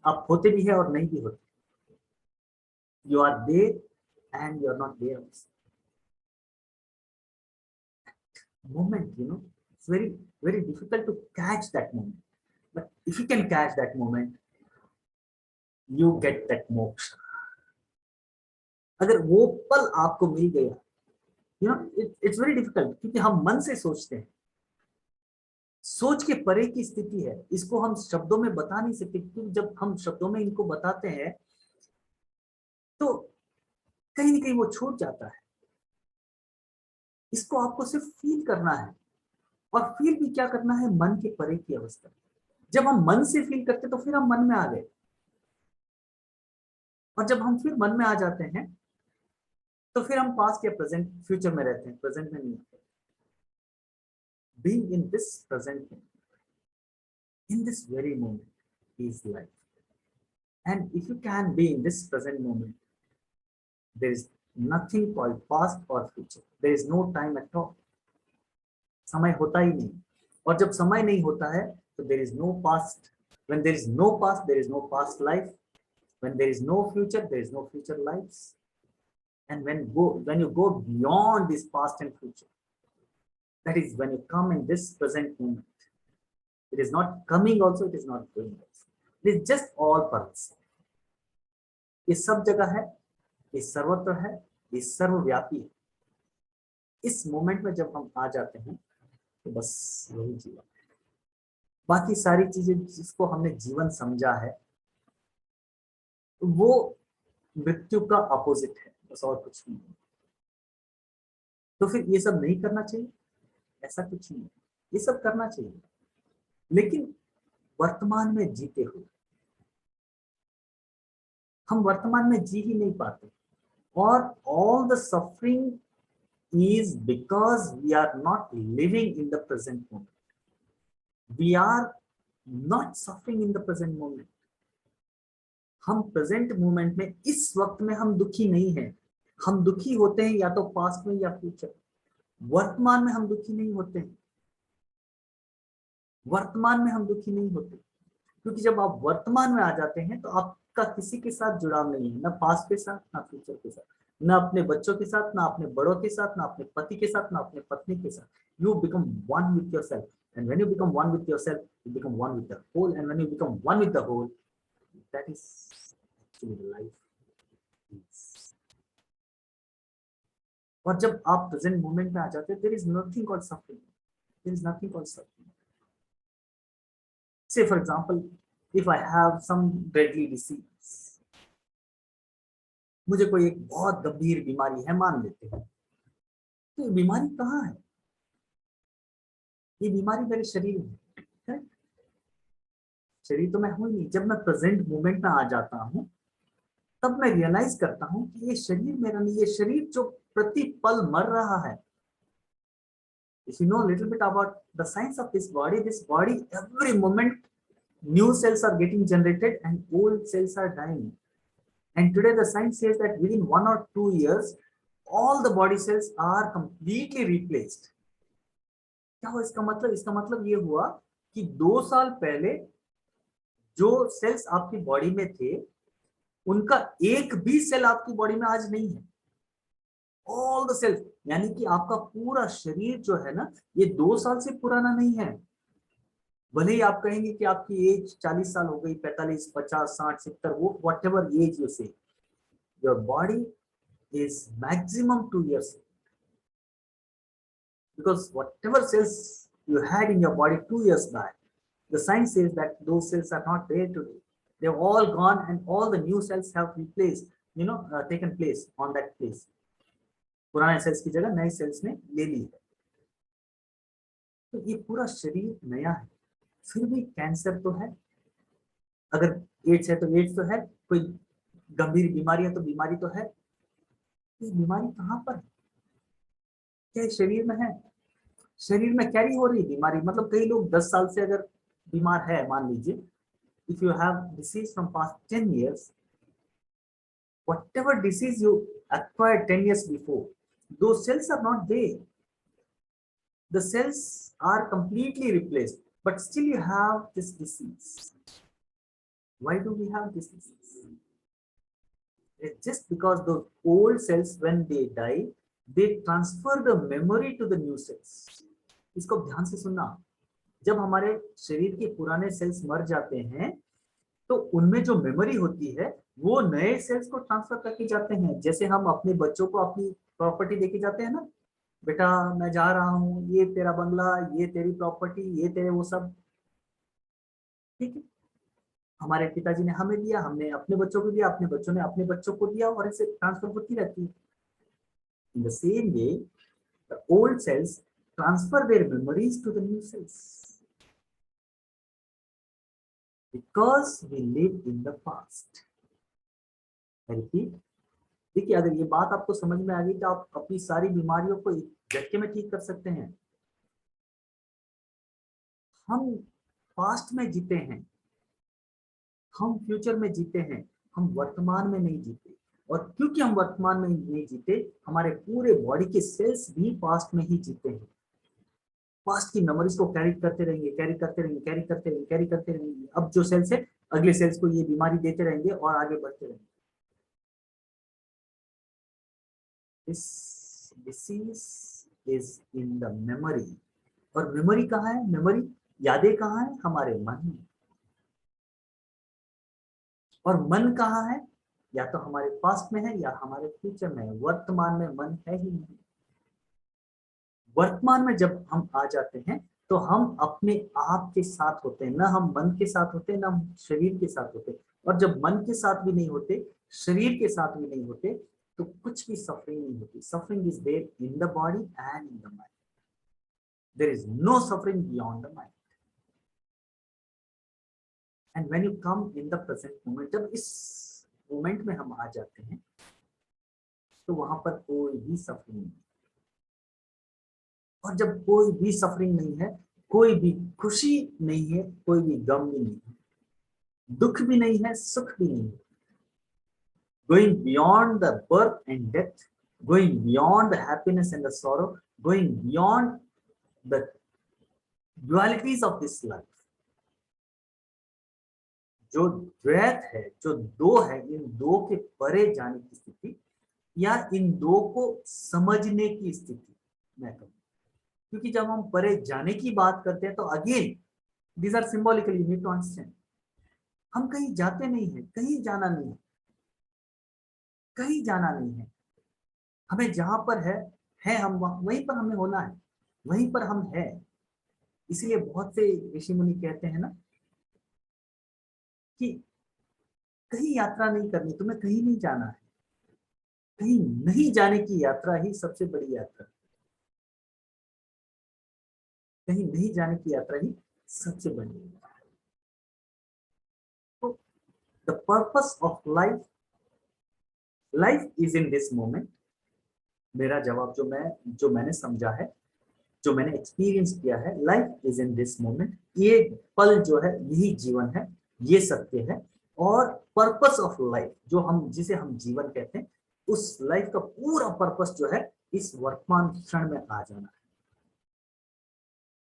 आप होते भी है और नहीं भी होते। You are there and you are not there. Moment, it's very difficult to catch that moment, but if you can catch that moment, you get that moksha. अगर वो पल आपको मिल गया, it's very difficult, क्योंकि हम मन से सोचते हैं, सोच के परे की स्थिति है, इसको हम शब्दों में बता नहीं सकते, क्योंकि जब हम शब्दों में इनको बताते हैं तो कहीं ना कहीं वो छूट जाता है। इसको आपको सिर्फ फील करना है, और फील भी क्या करना है, मन के परे की अवस्था। जब हम मन से फील करते तो फिर हम मन में आ गए, और जब हम फिर मन में आ जाते हैं तो फिर हम पास्ट या प्रेजेंट फ्यूचर में रहते हैं, प्रेजेंट में नहीं आते। Being in this present moment, in this very moment is life. And if you can be in this present moment, there is nothing called past or future. There is no time at all. समय होता ही नहीं, और जब समय नहीं होता है तो there is no past. When there is no past, there is no past life. When there is no future, there is no future lives. And when you go beyond this past and future, that is when you come in this present moment. It is not coming also, it is not going also. It is just all pearls. ये सब जगह है, ये सर्वत्र है, ये सर्वव्यापी है। इस मोमेंट में जब हम आ जाते हैं तो बस वही जीवन है। बाकी सारी चीजें जिसको हमने जीवन समझा है वो मृत्यु का अपोजिट है, बस और कुछ नहीं। तो फिर ये सब नहीं करना चाहिए, ऐसा कुछ नहीं, ये सब करना चाहिए, लेकिन वर्तमान में जीते हुए। हम वर्तमान में जी ही नहीं पाते, और all the suffering is because we are not living in the present moment. We are not suffering in the present moment. हम प्रेजेंट मोमेंट में इस वक्त में हम दुखी नहीं हैं। हम दुखी होते हैं या तो पास्ट में या फ्यूचर। वर्तमान में हम दुखी नहीं होते हैं, वर्तमान में हम दुखी नहीं होते, क्योंकि जब आप वर्तमान में आ जाते हैं तो आपका किसी के साथ जुड़ाव नहीं है, ना पास्ट के साथ, ना फ्यूचर के साथ, ना अपने बच्चों के साथ, ना अपने बड़ों के साथ, ना अपने पति के साथ, ना अपने पत्नी के साथ। You become one with yourself, and when you become one with yourself, you become one with the whole, and when you become one with the whole, that is actually life. और जब आप प्रेजेंट मोमेंट में आ जाते हैं, there is nothing called suffering, there is nothing called suffering. Say for example, if I have some deadly disease, मुझे कोई एक बहुत गंभीर बीमारी है मान लेते हैं, तो ये बीमारी कहाँ है? ये बीमारी मेरे शरीर में है। शरीर तो मैं हूं ही नहीं। जब मैं प्रेजेंट मोमेंट में आ जाता हूं तब मैं रियलाइज करता हूं कि ये शरीर मेरा नहीं, ये शरीर जो प्रति पल मर रहा है। If you know a little bit about the science of this body every moment new cells are getting generated and old cells are dying. And today the science says that within 1 or 2 years, all the body cells are completely replaced. क्या हुआ इसका मतलब? इसका मतलब ये हुआ कि 2 साल पहले जो सेल्स आपकी बॉडी में थे, उनका एक भी सेल आपकी बॉडी में आज नहीं है। ऑल द सेल्स, यानी कि आपका पूरा शरीर जो है ना, ये 2 साल से पुराना नहीं है। भले ही आप कहेंगे कि आपकी एज 40 साल हो गई, 45, 50, 60, 70, वो व्हाटएवर एज यू से, your body is maximum 2 years. Because whatever cells you had in your body 2 years back, the science says that those cells are not there today. They've all gone and all the new cells have replaced, taken place on that place. पुराने sales की जगह नए sales ने ले ली है. तो ये पूरा शरीर नया है, फिर भी कैंसर तो है, अगर एड्स है तो एड्स तो है, कोई गंभीर बीमारी है तो बीमारी तो है. ये बीमारी कहाँ पर है? क्या शरीर में है? शरीर में कैरी हो रही बीमारी. मतलब कई लोग 10 साल से अगर बीमार है, मान लीजिए, if you have disease from past 10 years, whatever disease you acquired 10 years before, those cells are not there. The cells are completely replaced, but still you have this disease. Why do we have this disease? It's just because those old cells, when they die, they transfer the memory to the new cells. इसको ध्यान से सुनना. जब हमारे शरीर के पुराने sales मर जाते हैं तो उनमें जो मेमोरी होती है वो नए सेल्स को ट्रांसफर करके जाते हैं. जैसे हम अपने बच्चों को अपनी प्रॉपर्टी देके जाते हैं ना, बेटा मैं जा रहा हूँ, ये तेरा बंगला, ये तेरी प्रॉपर्टी, ये तेरे वो सब. ठीक है, हमारे पिताजी ने हमें दिया, हमने अपने बच्चों को दिया, अपने बच्चों ने अपने बच्चों को दिया, और ऐसे ट्रांसफर होती रहती है. In the same way the old cells transfer their memories to the new cells because we live in the past. I repeat, देखिए अगर ये बात आपको समझ में आ गई तो आप अपनी सारी बीमारियों को एक झटके में ठीक कर सकते हैं. हम पास्ट में जीते हैं, हम फ्यूचर में जीते हैं, हम वर्तमान में नहीं जीते. और क्योंकि हम वर्तमान में नहीं जीते, हमारे पूरे बॉडी के सेल्स भी पास्ट में ही जीते हैं. पास्ट की मेमोरीज को कैरी करते रहेंगे, कैरी करते रहेंगे, कैरी करते रहेंगे, कैरी करते रहेंगे. अब जो सेल्स है अगले सेल्स को ये बीमारी देते रहेंगे और आगे बढ़ते रहेंगे. This disease is in the memory. और मेमोरी कहाँ है? मेमोरी, यादें कहाँ है? हमारे मन में. और मन कहाँ है? या तो हमारे पास्ट में है या हमारे फ्यूचर में है. वर्तमान में मन है ही नहीं. वर्तमान में जब हम आ जाते हैं तो हम अपने आप के साथ होते हैं, ना हम मन के साथ होते हैं, ना हम शरीर के साथ होते हैं. और जब मन के साथ भी नहीं होते, शरीर के साथ भी नहीं होते, तो कुछ भी सफरिंग नहीं होती. Suffering is there in the body and in the mind. There is no suffering beyond the mind. And when you come in the present moment, जब इस मोमेंट में हम आ जाते हैं तो वहां पर कोई भी सफरिंग नहीं. और जब कोई भी सफरिंग नहीं है, कोई भी खुशी नहीं है, कोई भी गम भी नहीं है, दुख भी नहीं है, सुख भी नहीं है. Going beyond the birth and death, going beyond the happiness and the sorrow, going beyond the dualities of this life. जो द्वैत है, जो दो है, इन दो के परे जाने की स्थिति या इन दो को समझने की स्थिति मैं कहूँ. क्योंकि जब हम परे जाने की बात करते हैं तो again these are symbolical, you need to understand. हम कहीं जाते नहीं है, कहीं जाना नहीं है, कहीं जाना नहीं है. हमें जहां पर है हम वहीं पर हमें होना है, वहीं पर हम है. इसलिए बहुत से ऋषि मुनि कहते हैं ना कि कहीं यात्रा नहीं करनी, तुम्हें कहीं नहीं जाना है. कहीं नहीं जाने की यात्रा ही सबसे बड़ी यात्रा. कहीं नहीं जाने की यात्रा ही सबसे बड़ी यात्रा. तो the purpose of life, life is in this moment. मेरा जवाब जो मैंने समझा है, जो मैंने एक्सपीरियंस किया है, life is in this moment. ये पल जो है यही जीवन है, ये सत्य है. और पर्पस ऑफ लाइफ, जिसे हम जीवन कहते हैं, उस लाइफ का पूरा पर्पस जो है इस वर्तमान क्षण में आ जाना है.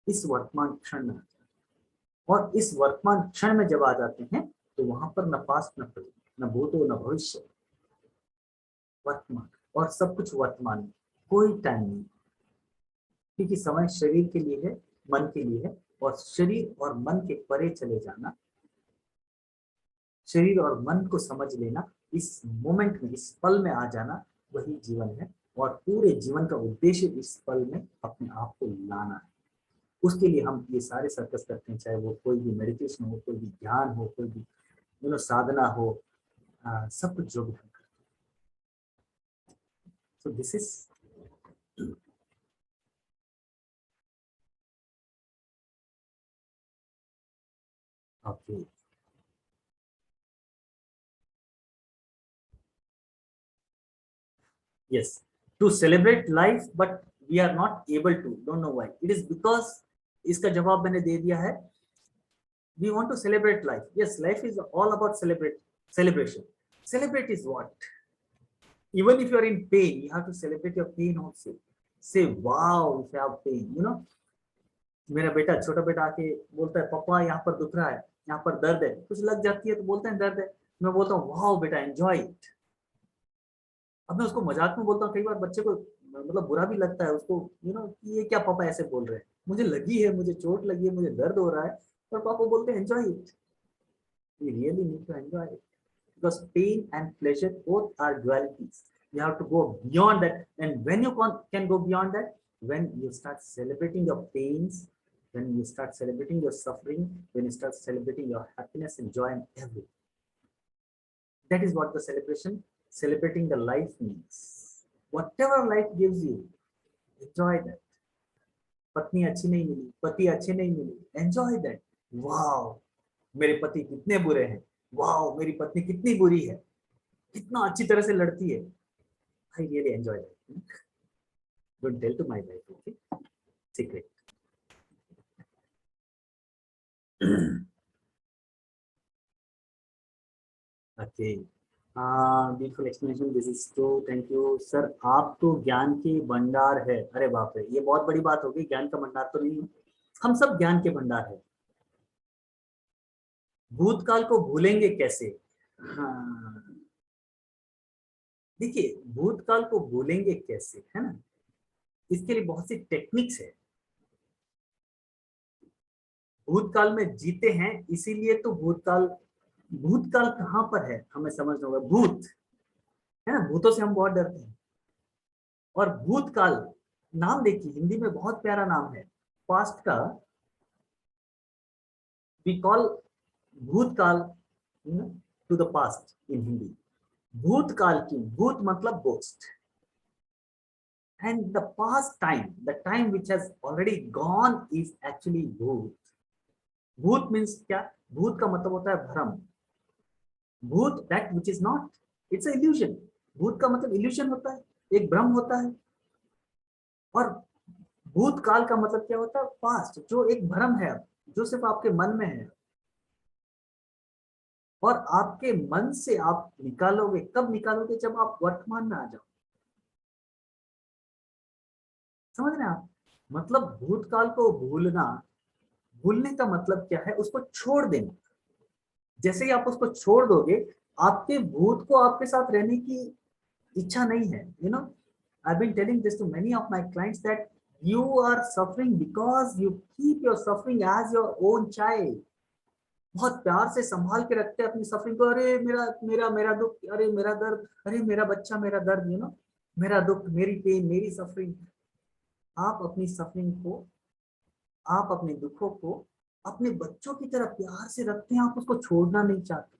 इस वर्तमान क्षण में आ जाना. और इस वर्तमान क्षण में जब आ जाते हैं तो वहां पर न पास्ट न प्रेजेंट, न भूतो न भविष्य, वर्तमान. और सब कुछ वर्तमान में, कोई टाइम नहीं. क्योंकि समय शरीर के लिए है, मन के लिए है. और शरीर और मन के परे चले जाना, शरीर और मन को समझ लेना, इस मोमेंट में, इस पल में आ जाना, वही जीवन है, और पूरे जीवन का उद्देश्य इस पल में अपने आप को लाना है। उसके लिए हम ये सारे सर्कस करते हैं, चाहे वो कोई भी मेडिटेशन हो, कोई भी ध्यान हो, कोई भी साधना हो, सब कुछ जो भी हम करते हैं। So this is okay. Yes, to celebrate life, but we are not able to. Don't know why. It is because इसका जवाब मैंने दे दिया है. We want to celebrate life. Yes, life is all about celebration. Celebrate is what? Even if you are in pain, you have to celebrate your pain also. Say, wow, if you have pain. मेरा बेटा, छोटा बेटा आके बोलता है, पापा यहाँ पर दुख रहा है, यहाँ पर दर्द है, कुछ लग जाती है तो बोलता है दर्द है. मैं बोलता हूँ, वाओ बेटा, एंजॉय इट. अब मैं उसको मजाक में बोलता हूँ, कई बार बच्चे को मतलब बुरा भी लगता है उसको, कि ये क्या पापा ऐसे बोल रहे हैं, मुझे लगी है, मुझे चोट लगी है, मुझे दर्द हो रहा है, पर पापा बोलते हैं enjoy it. We really need to enjoy it, because pain and pleasure both are dualities. You have to go beyond that, and when you can go beyond that, when you start celebrating your pains, when you start celebrating your suffering, when you start celebrating your happiness and joy and everything. That is what the celebrating the life means. Whatever life gives you, enjoy that. पत्नी अच्छी नहीं मिली, पति अच्छे नहीं मिले, enjoy that. Wow, मेरे पति कितने बुरे हैं, वाओ मेरी पत्नी कितनी बुरी है, कितना अच्छी तरह से लड़ती है. I really enjoy that. Don't tell to my wife, okay, secret. Okay, beautiful explanation, this is true, thank you sir. आप तो ज्ञान के भंडार है. अरे बाप रे, ये बहुत बड़ी बात होगी. ज्ञान का भंडार तो नहीं, हम सब ज्ञान के भंडार है. भूतकाल को भूलेंगे कैसे? हाँ, देखिए, भूतकाल को भूलेंगे कैसे, है ना, इसके लिए बहुत सी टेक्निक्स है. भूतकाल में जीते हैं, इसीलिए तो भूतकाल. भूतकाल कहाँ पर है हमें समझना होगा. भूत है ना, भूतों से हम बहुत डरते हैं. और भूतकाल नाम देखिए, हिंदी में बहुत प्यारा नाम है. पास्ट का वी कॉल भूतकाल टू द पास्ट इन हिंदी. भूतकाल की, भूत मतलब ghost, and the past time, the time which has already gone is actually bhoot. Bhoot means क्या? भूत का मतलब होता है भ्रम. भूत that which is not, it's a illusion. भूत का मतलब illusion होता है, एक भ्रम होता है. और भूतकाल का मतलब क्या होता है? पास्ट, जो एक भ्रम है, जो सिर्फ आपके मन में है. और आपके मन से आप निकालोगे, कब निकालोगे? जब आप वर्तमान में आ जाओ. समझ रहे हैं आप? मतलब भूतकाल को भूलना, भूलने का मतलब क्या है? उसको छोड़ देना. जैसे ही आप उसको छोड़ दोगे, आपके भूत को आपके साथ रहने की इच्छा नहीं है. I've been telling this to many of my clients that you are suffering because you keep your suffering as your own child. बहुत प्यार से संभाल के रखते हैं अपनी सफरिंग को. अरे मेरा मेरा मेरा दुख, अरे मेरा दर्द, अरे मेरा बच्चा, मेरा दर्द, मेरा दुख, मेरी पेन, मेरी सफरिंग. आप अपनी सफरिंग को, आप अपने दुखों को अपने बच्चों की तरह प्यार से रखते हैं. आप उसको छोड़ना नहीं चाहते.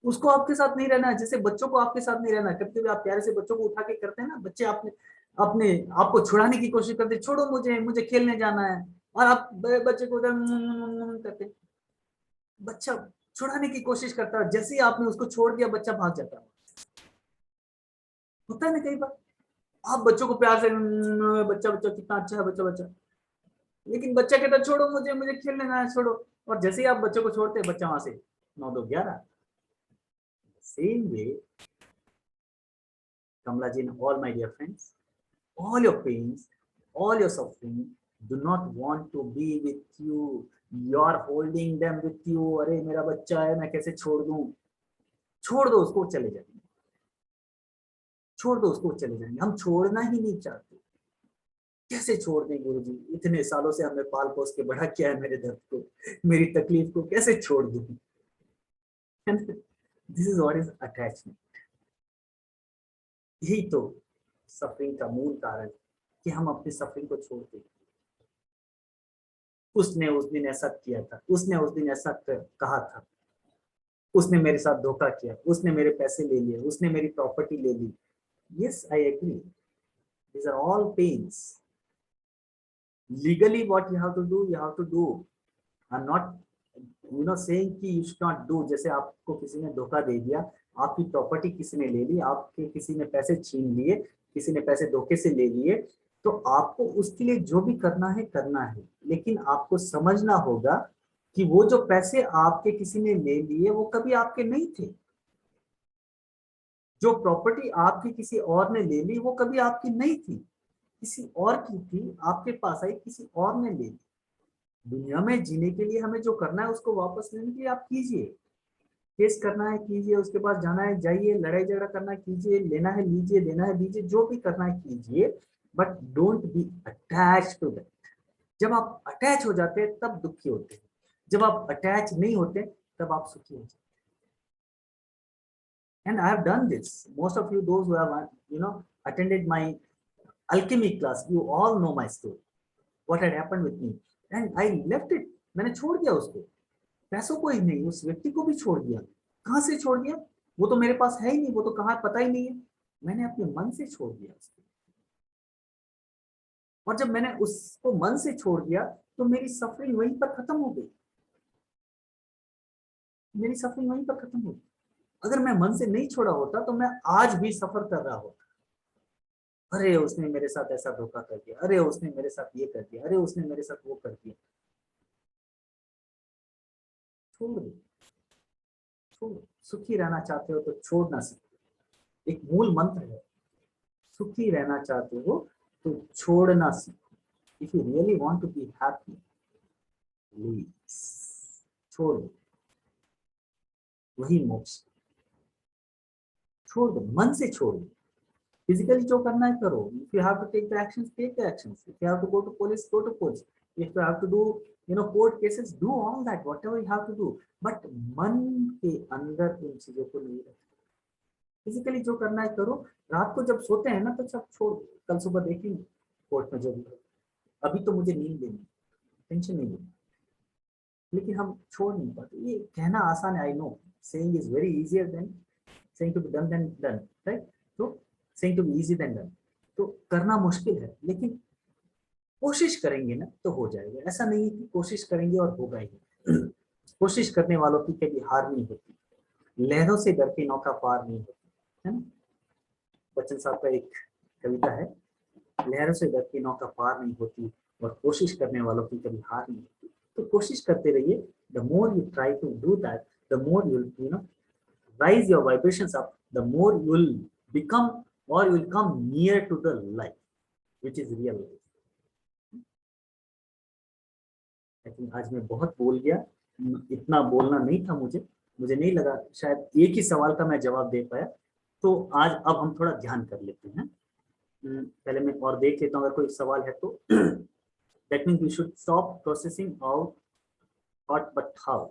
उसको आपके साथ नहीं रहना है, जैसे बच्चों को आपके साथ नहीं रहना है. कभी कभी आप प्यारे से बच्चों को उठा के करते हैं ना, बच्चे आपने अपने आपको छुड़ाने की कोशिश करते, छोड़ो मुझे, मुझे खेलने जाना है. और आप बच्चे को करते, बच्चा छुड़ाने की कोशिश करता है. जैसे ही आपने उसको छोड़ दिया, बच्चा भाग जाता है. होता है ना कई बार, आप बच्चों को प्यार से, बच्चा बच्चा कितना अच्छा है, बच्चा बच्चा, लेकिन बच्चा कहता छोड़ो मुझे, मुझे खेलने ना है, छोड़ो. और जैसे ही आप बच्चों को छोड़ते हैं, बच्चा वहां से 9 2 11. Same way, Kamlaji, all my dear friends, all your pains, all your suffering, do not want to be with you. You are holding them with you. अरे मेरा बच्चा है, मैं कैसे छोड़ दूं? छोड़ दो उसको, चले जाएंगे. छोड़ दो उसको, चले जाएंगे. हम छोड़ना ही नहीं चाहते. कैसे छोड़ दें गुरुजी? इतने सालों से हमें पाल पोस के बड़ा किया है, मेरे दर्द को, मेरी तकलीफ को कैसे छोड़ दूं? This is what is attachment. यही तो सफरिंग का मूल कारण कि हम अपनी सफरिंग को छोड़ते। उसने उस दिन ऐसा किया था, उसने उस दिन ऐसा कहा था, उसने मेरे साथ धोखा किया, उसने मेरे पैसे ले लिए, उसने मेरी प्रॉपर्टी ले ली। Yes, I agree, these are all pains. Legally what you have to do, you have to do. I am not saying कि यू शुड नॉट डू। जैसे आपको किसी ने धोखा दे दिया, आपकी प्रॉपर्टी किसी ने ले ली, आपके किसी ने पैसे छीन लिए, किसी ने पैसे धोखे से ले लिए, तो आपको उसके लिए जो भी करना है करना है। लेकिन आपको समझना होगा कि वो जो पैसे आपके किसी ने ले लिए वो कभी आपके नहीं थे। जो प्रॉपर्टी आपकी किसी और ने ले ली वो कभी आपकी नहीं थी, किसी और की थी, आपके पास आई, किसी और ने ले ली। दुनिया में जीने के लिए हमें जो करना है उसको वापस लेने के लिए आप कीजिए। केस करना है कीजिए, उसके पास जाना है जाइए, लड़ाई झगड़ा करना है कीजिए, लेना है लीजिए, देना है दीजिए, जो भी करना है कीजिए, but don't be attach to that. जब आप अटैच हो जाते हैं तब दुखी होते हैं, जब आप अटैच नहीं होते तब आप सुखी हो जाते हैं। And I have done this, most of you those who have attended my alchemy class, you all know my story, what had happened with me, and I left it। मैंने छोड़ दिया उसको, पैसों को ही नहीं, उस व्यक्ति को भी छोड़ दिया। कहां से छोड़ दिया? वो तो मेरे पास है ही नहीं, वो तो कहाँ पता ही नहीं है। मैंने अपने मन से छोड़ दिया उसको। और जब मैंने उसको मन से छोड़ दिया तो मेरी सफरिंग वहीं पर खत्म हो गई, मेरी सफरिंग वहीं पर खत्म हो गई। अगर मैं मन से नहीं छोड़ा होता तो मैं आज भी सफर कर रहा होता। अरे उसने मेरे साथ ऐसा धोखा कर दिया, अरे उसने मेरे साथ ये कर दिया, अरे उसने मेरे साथ वो कर दिया। छोड़ दो, छोड़ो। सुखी रहना चाहते हो तो छोड़ना सीखो। एक मूल मंत्र है, सुखी रहना चाहते हो तो छोड़ना सीखो। If you really want to be happy, please छोड़ दो, वही मोक्ष। छोड़ दो, मन से छोड़ दो। फिजिकली जो करना है करो। If you have to take the actions, take the actions. If you have to go to police, go to police. If you have to do court cases, do all that, whatever you have to do. But मन के अंदर उन चीजों को नहीं रखो। Physically जो करना है करो। रात को जब सोते हैं ना तो सब छोड़, कल सुबह देखेंगे कोर्ट में जो भी हो। अभी तो मुझे नींद देनी, टेंशन नहीं लेनी। लेकिन हम छोड़ नहीं पाते। ये कहना आसान है, I know, saying is very easier than saying to be done than done, right? तो saying to be easy than done, तो करना मुश्किल है, लेकिन कोशिश करेंगे ना तो हो जाएगा। ऐसा नहीं है कि कोशिश करेंगे और होगा ही। कोशिश करने वालों की कभी हार नहीं होती। लहरों से डर के नौका पार नहीं होती, है ना? बच्चन साहब का एक कविता है, लहरों से डर के नौका पार नहीं होती और कोशिश करने वालों की कभी हार नहीं होती। तो कोशिश करते रहिए। The more you try to do that, the more you rise your vibrations up, the more you will become, or you will come near to the life which is real life। I think आज मैं बहुत बोल गया, इतना बोलना नहीं था मुझे। मुझे नहीं लगा शायद एक ही सवाल का मैं जवाब दे पाया। तो आज अब हम थोड़ा ध्यान कर लेते हैं। पहले मैं और देख लेता हूँ अगर कोई सवाल है तो। That means we should stop processing out thought but how.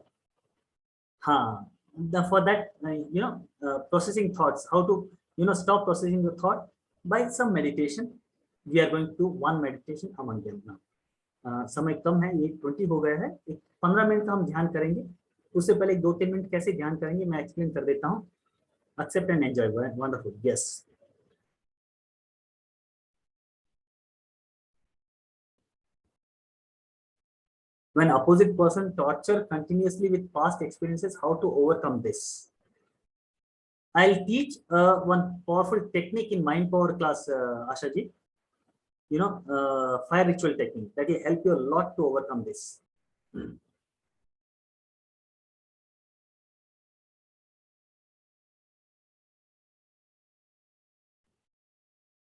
हाँ, for that processing thoughts, how to stop processing the thought by some meditation। we are going to one meditation among them now। समय कम है, ये 20 हो गया है, एक 15 minute का हम ध्यान करेंगे। उससे पहले 2-3 मिनट कैसे ध्यान करेंगे मैं एक्सप्लेन कर देता हूँ। Accept and enjoy, wonderful, yes. When opposite person torture continuously with past experiences, how to overcome this? I'll teach one powerful technique in mind power class, Ashaji, fire ritual technique that will help you a lot to overcome this।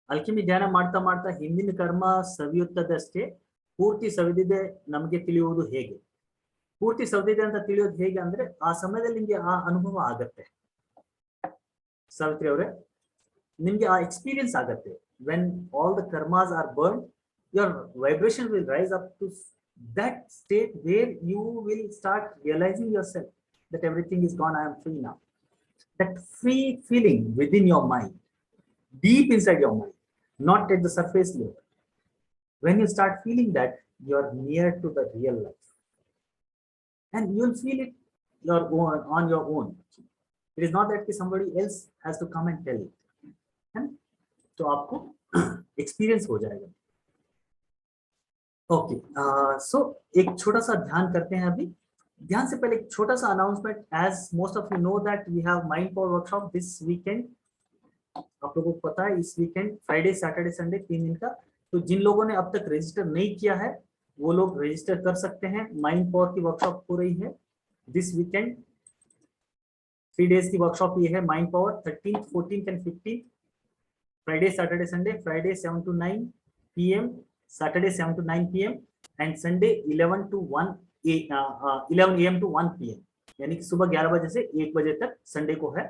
Alchemy ಧ್ಯಾನ ಮಾಡ್ತಾ ಮಾಡ್ತಾ ಹಿಂದಿನ ಕರ್ಮ ಸವಿಯುತ್ತದಷ್ಟೇ, ಪೂರ್ತಿ ಸವಿದಿದೆ ನಮಗೆ ತಿಳಿಯುವುದು ಹೇಗೆ? ಪೂರ್ತಿ ಸವಿದಿದೆ ಅಂತ ತಿಳಿಯೋದು ಹೇಗೆ ಅಂದ್ರೆ ಆ ಸಮಯದಲ್ಲಿ ನಿಮ್ಗೆ ಆ ಅನುಭವ ಆಗತ್ತೆ ಸಾವಿತ್ರಿ ಅವರೇ, ನಿಮ್ಗೆ ಆ ಎಕ್ಸ್ಪೀರಿಯನ್ಸ್ ಆಗತ್ತೆ। when all the karmas are burned, your vibration will rise up to that state where you will start realizing yourself that everything is gone, I am free now। that free feeling within your mind, deep inside your mind, not at the surface level. When you start feeling that, you're near to the real life, and you'll feel it your own on your own. It is not that somebody else has to come and tell it, है ना? तो आपको experience हो जाएगा. Okay, सो एक छोटा सा ध्यान करते हैं अभी. ध्यान से पहले एक छोटा सा announcement. As most of you know that we have mind power workshop this weekend. आप लोगों को पता है इस वीकेंड फ्राइडे सैटरडे संडे 3 दिन का. तो जिन लोगों ने अब तक रजिस्टर नहीं किया है वो लोग रजिस्टर कर सकते हैं. माइंड पावर की वर्कशॉप हो रही है दिस वीकेंड. 3 डेज की वर्कशॉप ये है mind power. 13th 14th and 15th Friday Saturday Sunday. Friday 7 to 9 PM, Saturday 7 to 9 PM, and Sunday 11 to 1 11 AM to 1 PM. यानी कि सुबह 11 बजे से 1 बजे तक संडे को है.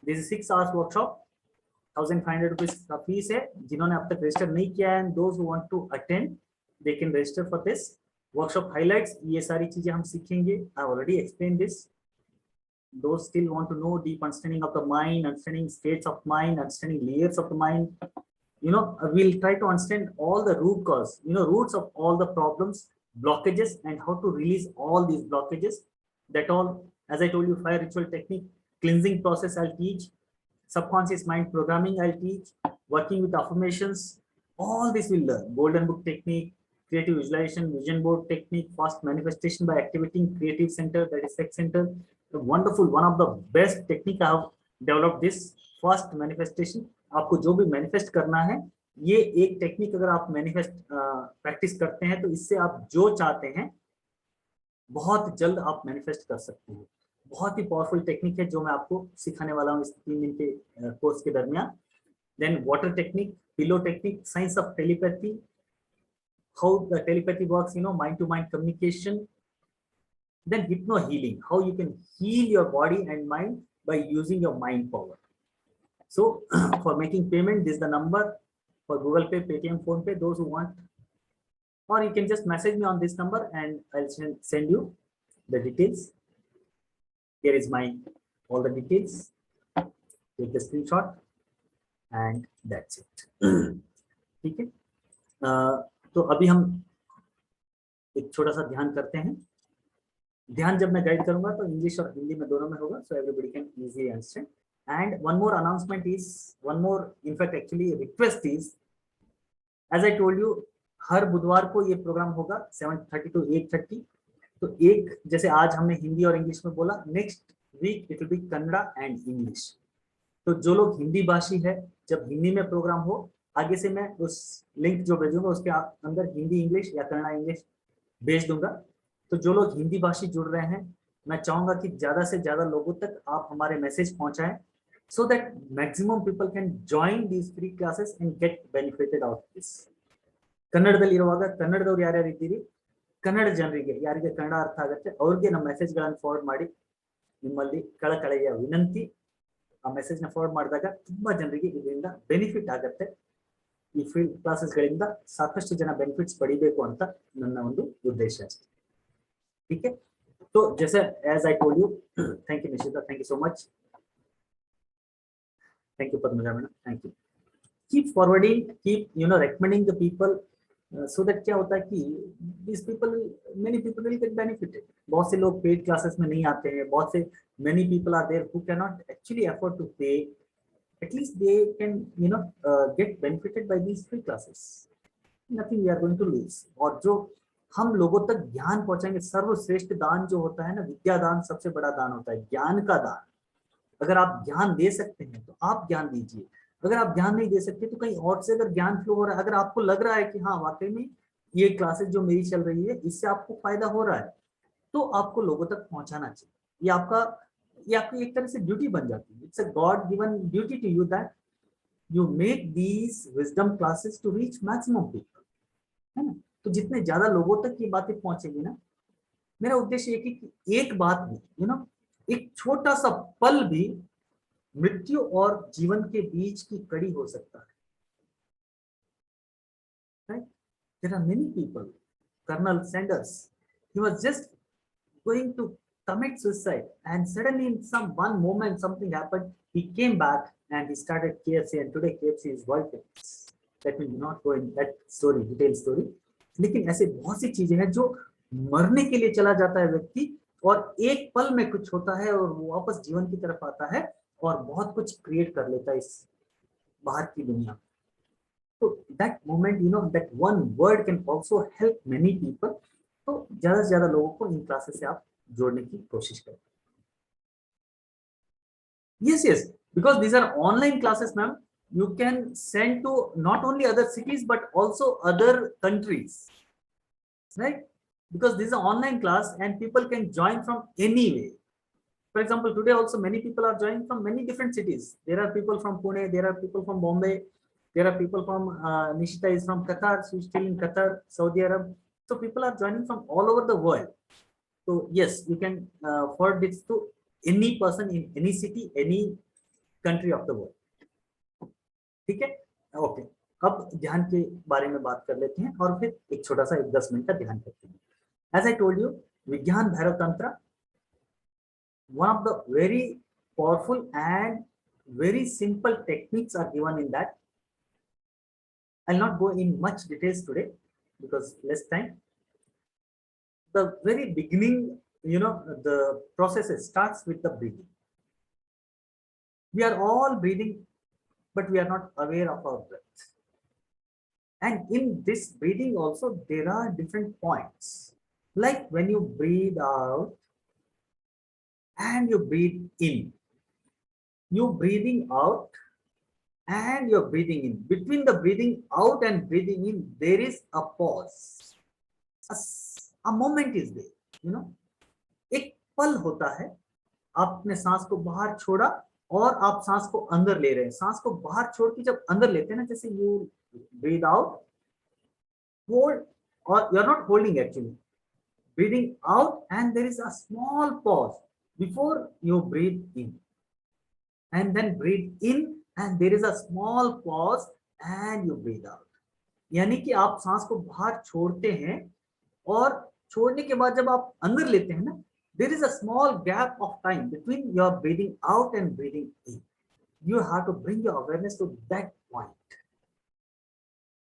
This is 6 hours workshop. 1500 rupees का फीस है. जिन्होंने अब तक रजिस्टर नहीं किया है, those who want to attend they can register for this workshop. Highlights, ये सारी चीजें हम सीखेंगे. I already explain this. Those still want to know deep understanding of the mind, understanding states of mind, understanding layers of the mind, we'll try to understand all the root cause, roots of all the problems, blockages, and how to release all these blockages. That all, as I told you, fire ritual technique, cleansing process I'll teach, subconscious mind programming I'll teach, working with affirmations, all this we'll learn. Golden book technique, creative visualization, vision board technique, fast manifestation by activating creative center, that is sex center. The wonderful, one of the best technique I have developed this fast manifestation. आपको जो भी manifest करना है, ये एक technique अगर आप manifest practice करते हैं तो इससे आप जो चाहते हैं बहुत जल्द आप मैनिफेस्ट कर सकते हैं. बहुत ही पावरफुल टेक्निक है जो मैं आपको सिखाने वाला हूँ इस 3 दिन के कोर्स के दरमियान. Then water technique, pillow technique, science of telepathy, how the telepathy works, mind to mind communication. Then hypno healing, how you can heal your body and mind by using your mind power. So for making payment, this is the number for Google Pay, Paytm, Phone Pay, those who want, or you can just message me on this number and I'll send you the details. Here is my all the details. Take the screenshot and that's it. ठीक है. तो अभी हम एक छोटा सा ध्यान करते हैं. ध्यान जब मैं गाइड करूंगा तो इंग्लिश और हिंदी में दोनों में होगा, so everybody can easily understand. And one more announcement is, one more, in fact actually request is, as I told you, हर बुधवार को ये प्रोग्राम होगा 7:30 to 8:30. तो एक जैसे आज हमने हिंदी और इंग्लिश में बोला, next week it will be Kannada and English. तो जो लोग हिंदी भाषी है, जब हिंदी में प्रोग्राम हो, आगे से मैं उस लिंक जो भेजूंगा उसके अंदर हिंदी इंग्लिश या कन्नड़ा इंग्लिश भेज दूंगा. तो जो लोग हिंदी भाषी जुड़ रहे हैं, मैं चाहूंगा कि ज्यादा से ज्यादा लोगों तक आप हमारे मैसेज पहुंचाएं, so that maximum people can join these free classes and get benefited out of this. ಕನ್ನಡದಲ್ಲಿ ಇರುವಾಗ ಕನ್ನಡದವರು ಯಾರ್ಯಾರು ಇದ್ದೀರಿ, ಕನ್ನಡ ಜನರಿಗೆ ಯಾರಿಗೆ ಕನ್ನಡ ಅರ್ಥ ಆಗುತ್ತೆ ಅವ್ರಿಗೆ ನಮ್ಮ ಮೆಸೇಜ್ಗಳನ್ನು ಫಾರ್ವರ್ಡ್ ಮಾಡಿ. ನಿಮ್ಮಲ್ಲಿ ಕಳಕಳೆಯ ವಿನಂತಿ, ಆ ಮೆಸೇಜ್ನ ಫಾರ್ವರ್ಡ್ ಮಾಡಿದಾಗ ತುಂಬಾ ಜನರಿಗೆ ಇದರಿಂದ ಬೆನಿಫಿಟ್ ಆಗುತ್ತೆ. ಈ ಫ್ರೀ ಕ್ಲಾಸಸ್ಗಳಿಂದ ಸಾಕಷ್ಟು ಜನ ಬೆನಿಫಿಟ್ಸ್ ಪಡಿಬೇಕು ಅಂತ ನನ್ನ ಒಂದು ಉದ್ದೇಶ ಅಷ್ಟೇ. ठीक है. तो जैसे as I told you, thank you Nishita, thank you so much, thank you Padmaja madam, thank you. Keep forwarding, keep recommending the people, so that क्या होता है कि these people, many people will get benefited. बहुत से लोग paid classes में नहीं आते हैं, बहुत से many people are there who cannot actually afford to pay. At least they can get benefited by these free classes. Nothing we are going to lose. और जो हम लोगों तक ज्ञान पहुंचाएंगे, सर्वश्रेष्ठ दान जो होता है ना, विद्या दान सबसे बड़ा दान होता है, ज्ञान का दान. अगर आप ज्ञान दे सकते हैं तो आप ज्ञान दीजिए. अगर आप ज्ञान नहीं दे सकते तो कहीं और से अगर ज्ञान फ्लो हो रहा है, अगर आपको लग रहा है कि हाँ वाकई में ये क्लासेस जो मेरी चल रही है इससे आपको फायदा हो रहा है, तो आपको लोगों तक पहुंचाना चाहिए. ये आपकी एक तरह से ड्यूटी बन जाती है. It's a God given duty to you that you make these wisdom classes to reach maximum people, है ना. तो जितने ज्यादा लोगों तक ये बातें पहुंचेगी ना, मेरा उद्देश्य ये कि एक बात भी, एक छोटा सा पल भी मृत्यु और जीवन के बीच की कड़ी हो सकता है. Right? There are many people. Colonel Sanders, he was just going to commit suicide, and suddenly in some one moment something happened. He came back and he started KFC, and today KFC is world famous. Let me not go in that story, detailed story. लेकिन ऐसे बहुत सी चीजें हैं जो मरने के लिए चला जाता है व्यक्ति, और एक पल में कुछ होता है और वो वापस जीवन की तरफ आता है और बहुत कुछ क्रिएट कर लेता है इस बाहर की दुनिया। तो that moment, you know, that one word can also help many people. तो ज्यादा से ज्यादा लोगों को इन क्लासेस से आप जोड़ने की कोशिश करें। Yes, yes, because these are online classes, ma'am. You can send to not only other cities but also other countries, right? Because this is an online class and people can join from anywhere. For example, today also many people are joining from many different cities. There are people from Pune, there are people from Bombay, there are people from Nishita is from Qatar, so still in Qatar, Saudi Arab. So people are joining from all over the world. So yes, you can forward this to any person in any city, any country of the world. ठीक है, okay. अब ध्यान के बारे में बात कर लेते हैं और फिर एक छोटा सा 10 मिनट का ध्यान करते हैं। एज आई टोल्ड यू, विज्ञान भैरव तंत्र, one of the very powerful and very simple techniques are given in that. I'll not go in much details today because less time. The very beginning, you know, the process starts with the breathing. We are all breathing, but we are not aware of our breath. And in this breathing also, there are different points. Like when you breathe out and you breathe in, you breathing out and you're breathing in. Between the breathing out and breathing in, there is a pause. A moment is there, you know. एक पल होता है, आपने सांस को बाहर छोड़ा और आप सांस को अंदर ले रहे हैं। सांस को बाहर छोड़ के जब अंदर लेते हैं ना, जैसे you breathe out, hold, or you're not holding actually, breathing out and there is a small pause before you breathe in, and then breathe in and there is a small pause and you breathe out. यानी कि आप सांस को बाहर छोड़ते हैं और छोड़ने के बाद जब आप अंदर लेते हैं ना, there is a small gap of time between your breathing out and breathing in. You have to bring your awareness to that point.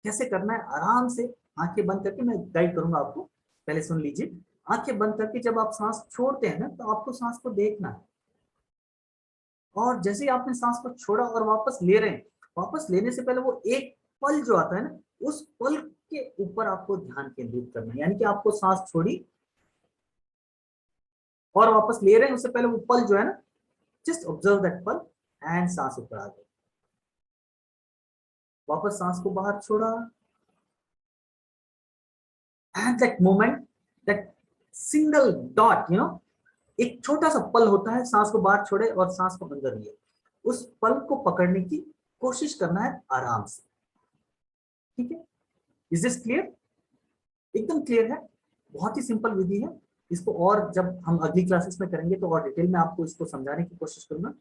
कैसे करना है? आराम से आंखें बंद करके मैं गाइड करूंगा आपको, पहले सुन लीजिए। आंखें बंद करके जब आप सांस छोड़ते हैं ना, तो आपको सांस को देखना है, और जैसे ही आपने सांस को छोड़ा और वापस ले रहे हैं, वापस लेने से पहले वो एक पल जो आता है ना, उस पल के ऊपर आपको ध्यान केंद्रित करना है। यानी कि आपको सांस छोड़ी और वापस ले रहे हैं, उससे पहले वो पल जो है ना, जस्ट ऑब्जर्व दैट पल एंड सांस ऊपर आ गई, वापस सांस को बाहर छोड़ा, and that moment, that single dot, you know, एक छोटा सा पल होता है, सांस को बाहर छोड़े और सांस को अंदर लिए, उस पल को पकड़ने की कोशिश करना है आराम से। ठीक है, इज दिस क्लियर? एकदम क्लियर है, बहुत ही सिंपल विधि है। इसको और जब हम अगली क्लासेस में करेंगे तो और डिटेल में आपको इसको समझाने की कोशिश करूंगा।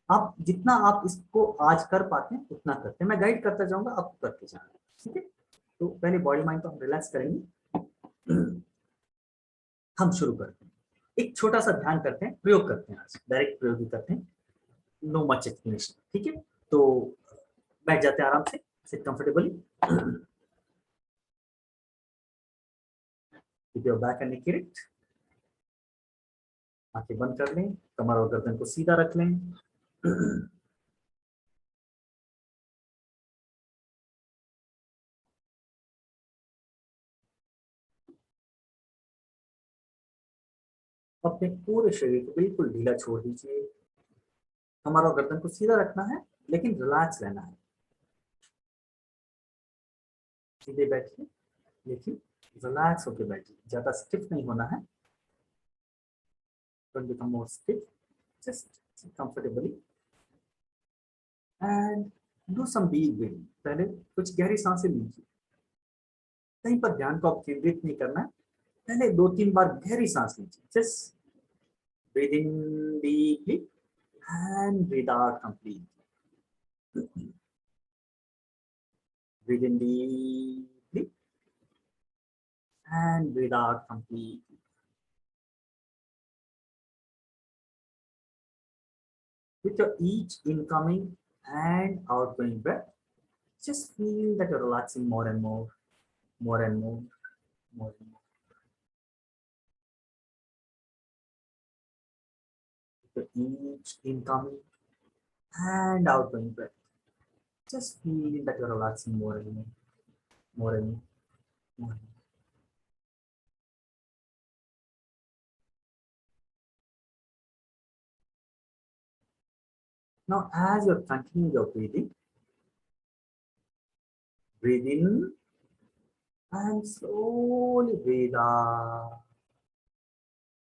आप जितना आप इसको आज कर पाते हैं उतना करते हैं, मैं गाइड करता जाऊंगा, आप करते जाना। ठीक है, तो पहले बॉडी माइंड को हम रिलैक्स करेंगे। हम शुरू करते हैं, एक छोटा सा ध्यान करते हैं, प्रयोग करते हैं, आज डायरेक्ट प्रयोग ही करते हैं, नो मच एक्सप्लेनेशन। ठीक है, तो बैठ जाते हैं आराम से, seat comfortably, keep your back and neck erect, आंखें बंद कर लें, कमर और गर्दन को सीधा रख लें। अपने पूरे शरीर को बिल्कुल ढीला छोड़ दीजिए, कमर और गर्दन को सीधा रखना है लेकिन रिलैक्स रहना है। सीधे बैठिए, लेकिन रिलैक्स होकर बैठिए, ज्यादा स्टिफ नहीं होना है। Don't become more stiff, just sit comfortably and do some deep breathing. पहले कुछ गहरी सांसें लीजिए, कहीं पर ध्यान को आप केंद्रित नहीं करना है, पहले 2-3 बार गहरी सांस लीजिए, just breathe in deeply and breathe out completely. Breathe in deeply and breathe out completely. With your each incoming and outgoing breath, just feel that you're relaxing more and more, more and more, more and more. With each incoming and outgoing breath, just feel that you're relaxing more and more, more and more, more and more. Now, as you're continuing your breathing, breathe in and slowly breathe out.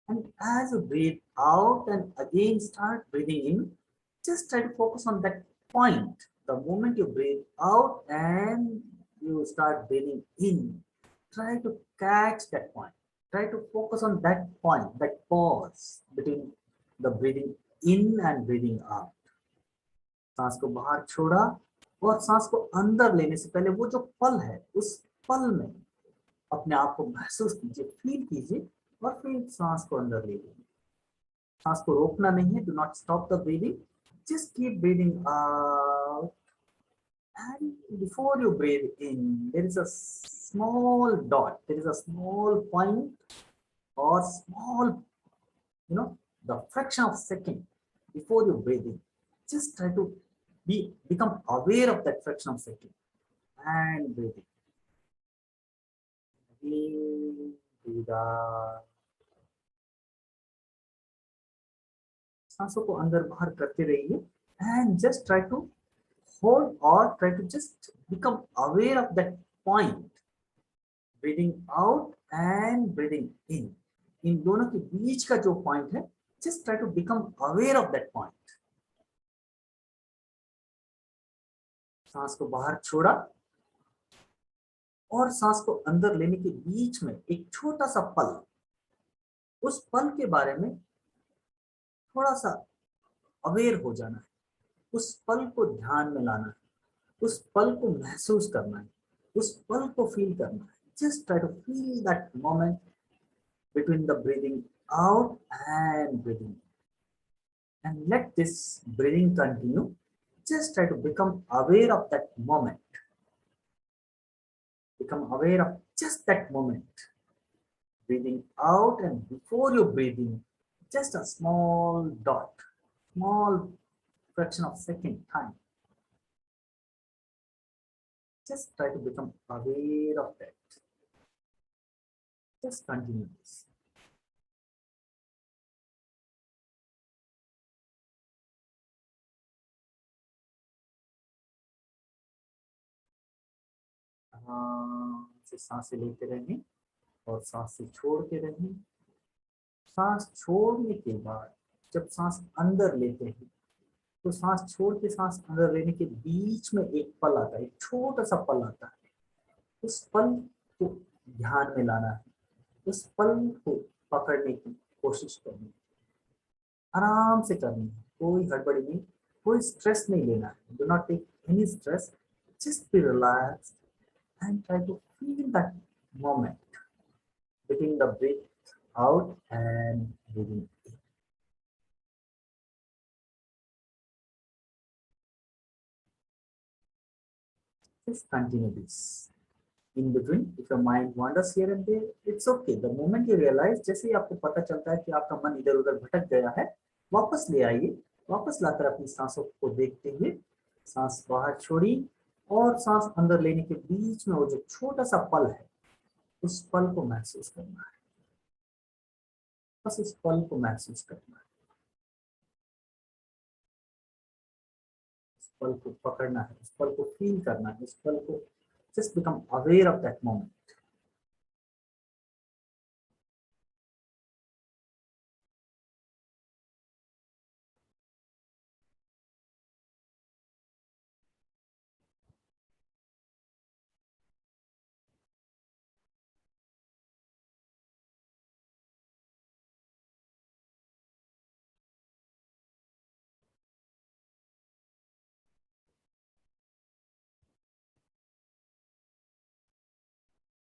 And as you breathe out and again start breathing in, just try to focus on that point. The moment you breathe out and you start breathing in, try to catch that point. Try to focus on that point, that pause between the breathing in and breathing out. सांस को बाहर छोड़ा और सांस को अंदर लेने से पहले वो जो पल है, उस पल में अपने आप को महसूस कीजिए, फील कीजिए और फिर सांस को अंदर ले लीजिए। सांस को रोकना नहीं है, do not stop the breathing, just keep breathing out. And before you breathe in, there is a small dot, there is a small point or small, the fraction of second before you breathe in. Just try to become aware of that fraction of second and breathe in, breathe out. सांसों को अंदर बाहर करते रहिए and just try to hold or try to just become aware of that point, breathing out and breathing in. इन दोनों के बीच का जो पॉइंट है, just try to become aware of that point. सांस को बाहर छोड़ा और सांस को अंदर लेने के बीच में एक छोटा सा पल, उस पल के बारे में थोड़ा सा अवेयर हो जाना है, उस पल को ध्यान में लाना है, उस पल को महसूस करना है, उस पल को फील करना है। Just try to feel that moment between the breathing out and breathing in. And let this breathing continue. Just try to become aware of that moment. Become aware of just that moment. Breathing out, and before you breathe in, just a small dot, small fraction of second time. Just try to become aware of that. Just continue this. से सांसें लेते रहें और सांसें छोड़ते रहें। सांस छोड़ने के बाद जब सांस अंदर लेते हैं, तो सांस छोड़ के सांस अंदर लेने के बीच में एक पल आता है, एक छोटा सा पल आता है। उस पल को ध्यान में लाना है, उस पल को पकड़ने की कोशिश करनी है, आराम से करनी है, कोई हड़बड़ी नहीं, कोई स्ट्रेस नहीं लेना है। Do not take any stress, just be relax and try to feel that moment between the breath out and breathing in. Just continue this. In between, if your mind wanders here and there, it's okay. The moment you realize, जैसे ही आपको पता चलता है कि आपका मन इधर उधर भटक गया है, वापस ले आइए, वापस लाकर अपनी सांसों को देखते हुए सांस बाहर छोड़ी और सांस अंदर लेने के बीच में वो जो छोटा सा पल है, उस पल को महसूस करना है, बस उस पल को महसूस करना है, उस पल को पकड़ना है, उस पल को फील करना है, उस पल को just become aware of that moment.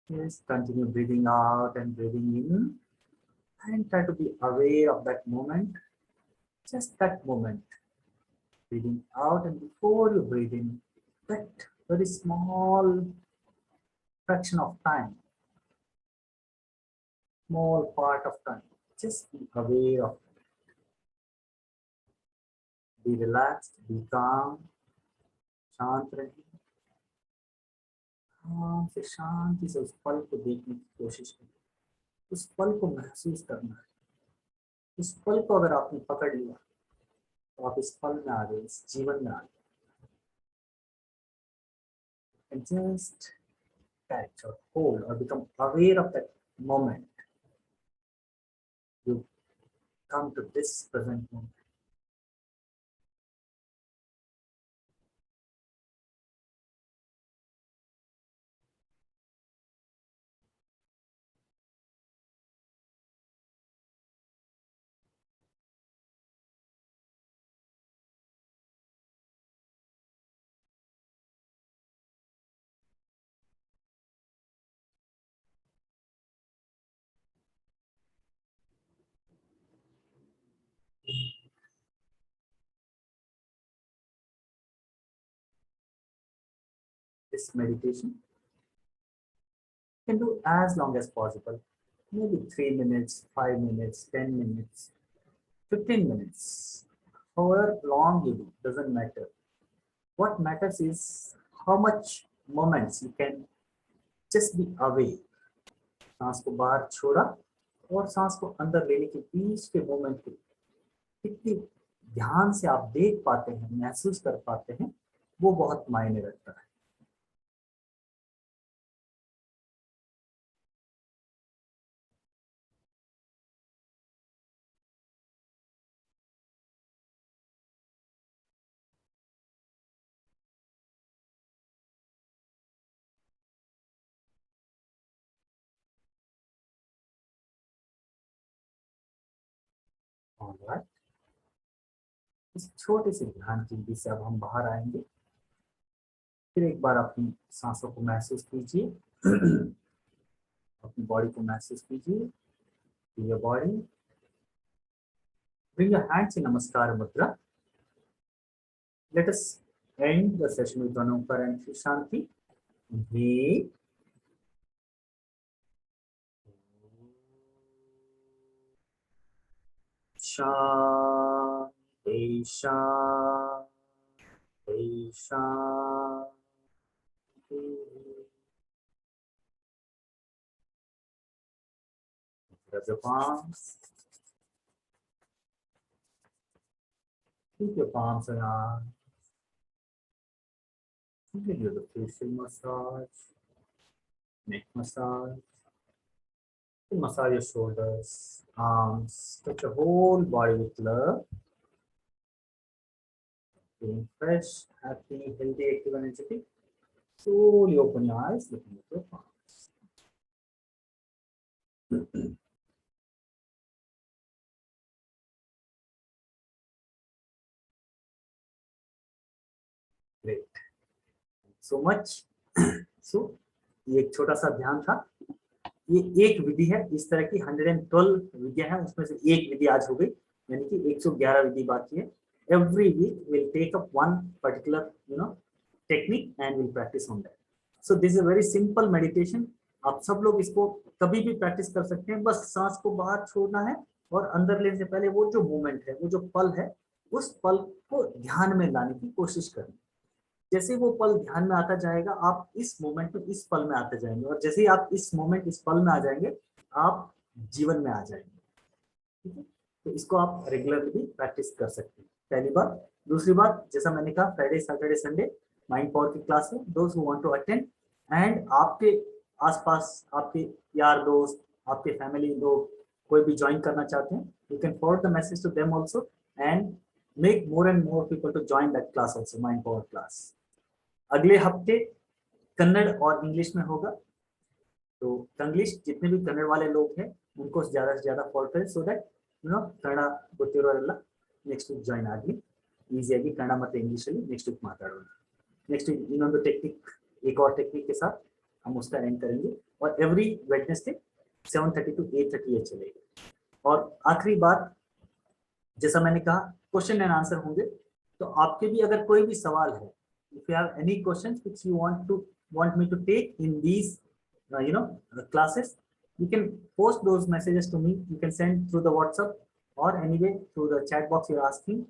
Yes, continue breathing out and breathing in and try to be aware of that moment, just that moment. Breathing out, and before you breathe in, that very small fraction of time, small part of time, just be aware of it. Be relaxed, be calm, शांत रहिए, हाँ से शांति से उस पल को देखने की कोशिश करें, उस पल को महसूस करना है। उस पल को अगर आपने पकड़ लिया तो आप इस पल में आ गए, इस जीवन में आ गए। And just catch or hold or become aware of that moment. You come to this present moment. This meditation you can do as long as possible. Maybe 3 minutes, 5 minutes, 10 minutes, 15 minutes. However long you do, doesn't matter. What matters is how much moments you can just be away. सांस को बाहर छोड़ा और सांस को अंदर लेने के बीच के मोमेंट को कितनी ध्यान से आप देख पाते हैं, महसूस कर पाते हैं, वो बहुत मायने रखता है। Alright. इस छोटे से ध्यान की से अब हम बाहर आएंगे। फिर एक बार अपनी सांसों को महसूस कीजिए, अपनी बॉडी को महसूस कीजिए। Your body. Bring your hands in Namaskar Mudra. Let us end the session with one Omkar and Shanti. Inhale. Shanti, Shanti, Shanti. Raise your palms. Keep your palms around. You can do the facial massage, neck massage. You massage your shoulders, arms, touch your whole body with love. Feeling fresh, happy, healthy, active, energetic. Slowly open your eyes, looking at your palms. Great. So much. So ये एक छोटा सा ध्यान था। ये एक विधि है, इस तरह की 112 विधियां हैं, उसमें से एक विधि आज हो गई, यानी कि 111 विधि बाकी है। Every week we'll take up one particular technique and we'll practice on that. So this is a very simple meditation. आप सब लोग इसको कभी भी प्रैक्टिस कर सकते हैं। बस सांस को बाहर छोड़ना है और अंदर लेने से पहले वो जो मोमेंट है, वो जो पल है, उस पल को ध्यान में लाने की कोशिश करनी। जैसे वो पल ध्यान में आता जाएगा, आप इस मोमेंट में, इस पल में आते जाएंगे, और जैसे ही आप इस मोमेंट, इस पल में आ जाएंगे, आप जीवन में आ जाएंगे। ठीक है, तो इसको आप रेगुलरली भी प्रैक्टिस कर सकते हैं। पहली बात। दूसरी बात, जैसा मैंने कहा, Friday, Saturday, Sunday mind power की क्लास है। Those who want to attend and आपके आसपास आपके यार दोस्त, आपके फैमिली लोग कोई भी ज्वाइन करना चाहते हैं, you can forward the message to them also and make more and more people to join that class also, mind power class. अगले हफ्ते कन्नड़ और इंग्लिश में होगा, तो इंग्लिश जितने भी कन्नड़ वाले लोग हैं उनको ज़्यादा से ज़्यादा फॉलो करें, सो दैट ಕನ್ನಡ ಗೊತ್ತಿರೋರೆಲ್ಲ ನೆಕ್ಸ್ಟ್ ವೀಕ್ ಜಾಯಿನ್ ಆಗಲಿ, ಈಸಿಯಾಗಿ ಕನ್ನಡ ಮತ್ತು ಇಂಗ್ಲೀಷಲ್ಲಿ नेक्स्ट वीक माताड़ोगे। नेक्स्ट वीक ಇನ್ನೊಂದು टेक्निक, एक और टेक्निक के साथ हम उसका एंड करेंगे, और एवरी वेडनेसडे 7:30 to 8:30 ये चलेगा। और आखिरी बात, जैसा मैंने कहा, क्वेश्चन एंड आंसर होंगे तो आपके भी अगर कोई भी सवाल है, if you have any questions which you want me to take in these classes, you can post those messages to me. You can send through the WhatsApp or anyway through the chat box you're asking.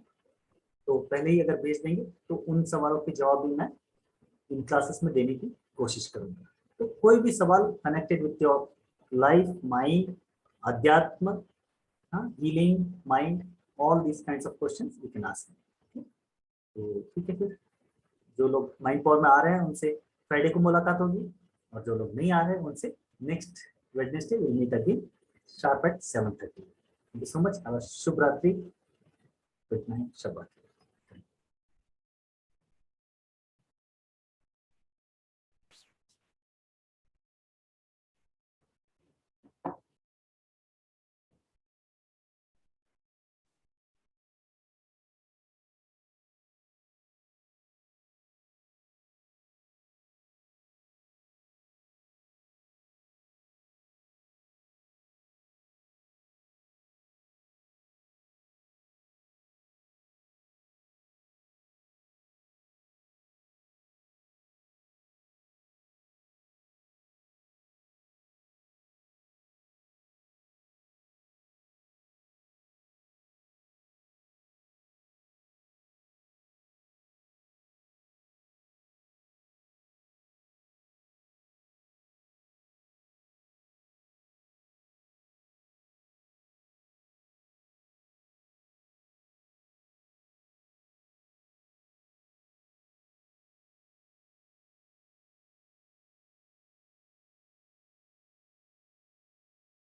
तो पहले ही अगर भेज देंगे तो उन सवालों के जवाब भी मैं इन क्लासेस में देने की कोशिश करूंगा। तो कोई भी सवाल connected with your life, mind, अध्यात्म, healing mind, all this kinds of questions you can ask me. तो ठीक है, फिर जो लोग माइंड पावर में आ रहे हैं उनसे फ्राइडे को मुलाकात होगी, और जो लोग नहीं आ रहे हैं उनसे next Wednesday will meet again sharp at 7:30। Thank you so much. शुभ रात्रि, गुड नाइट, शब्बा।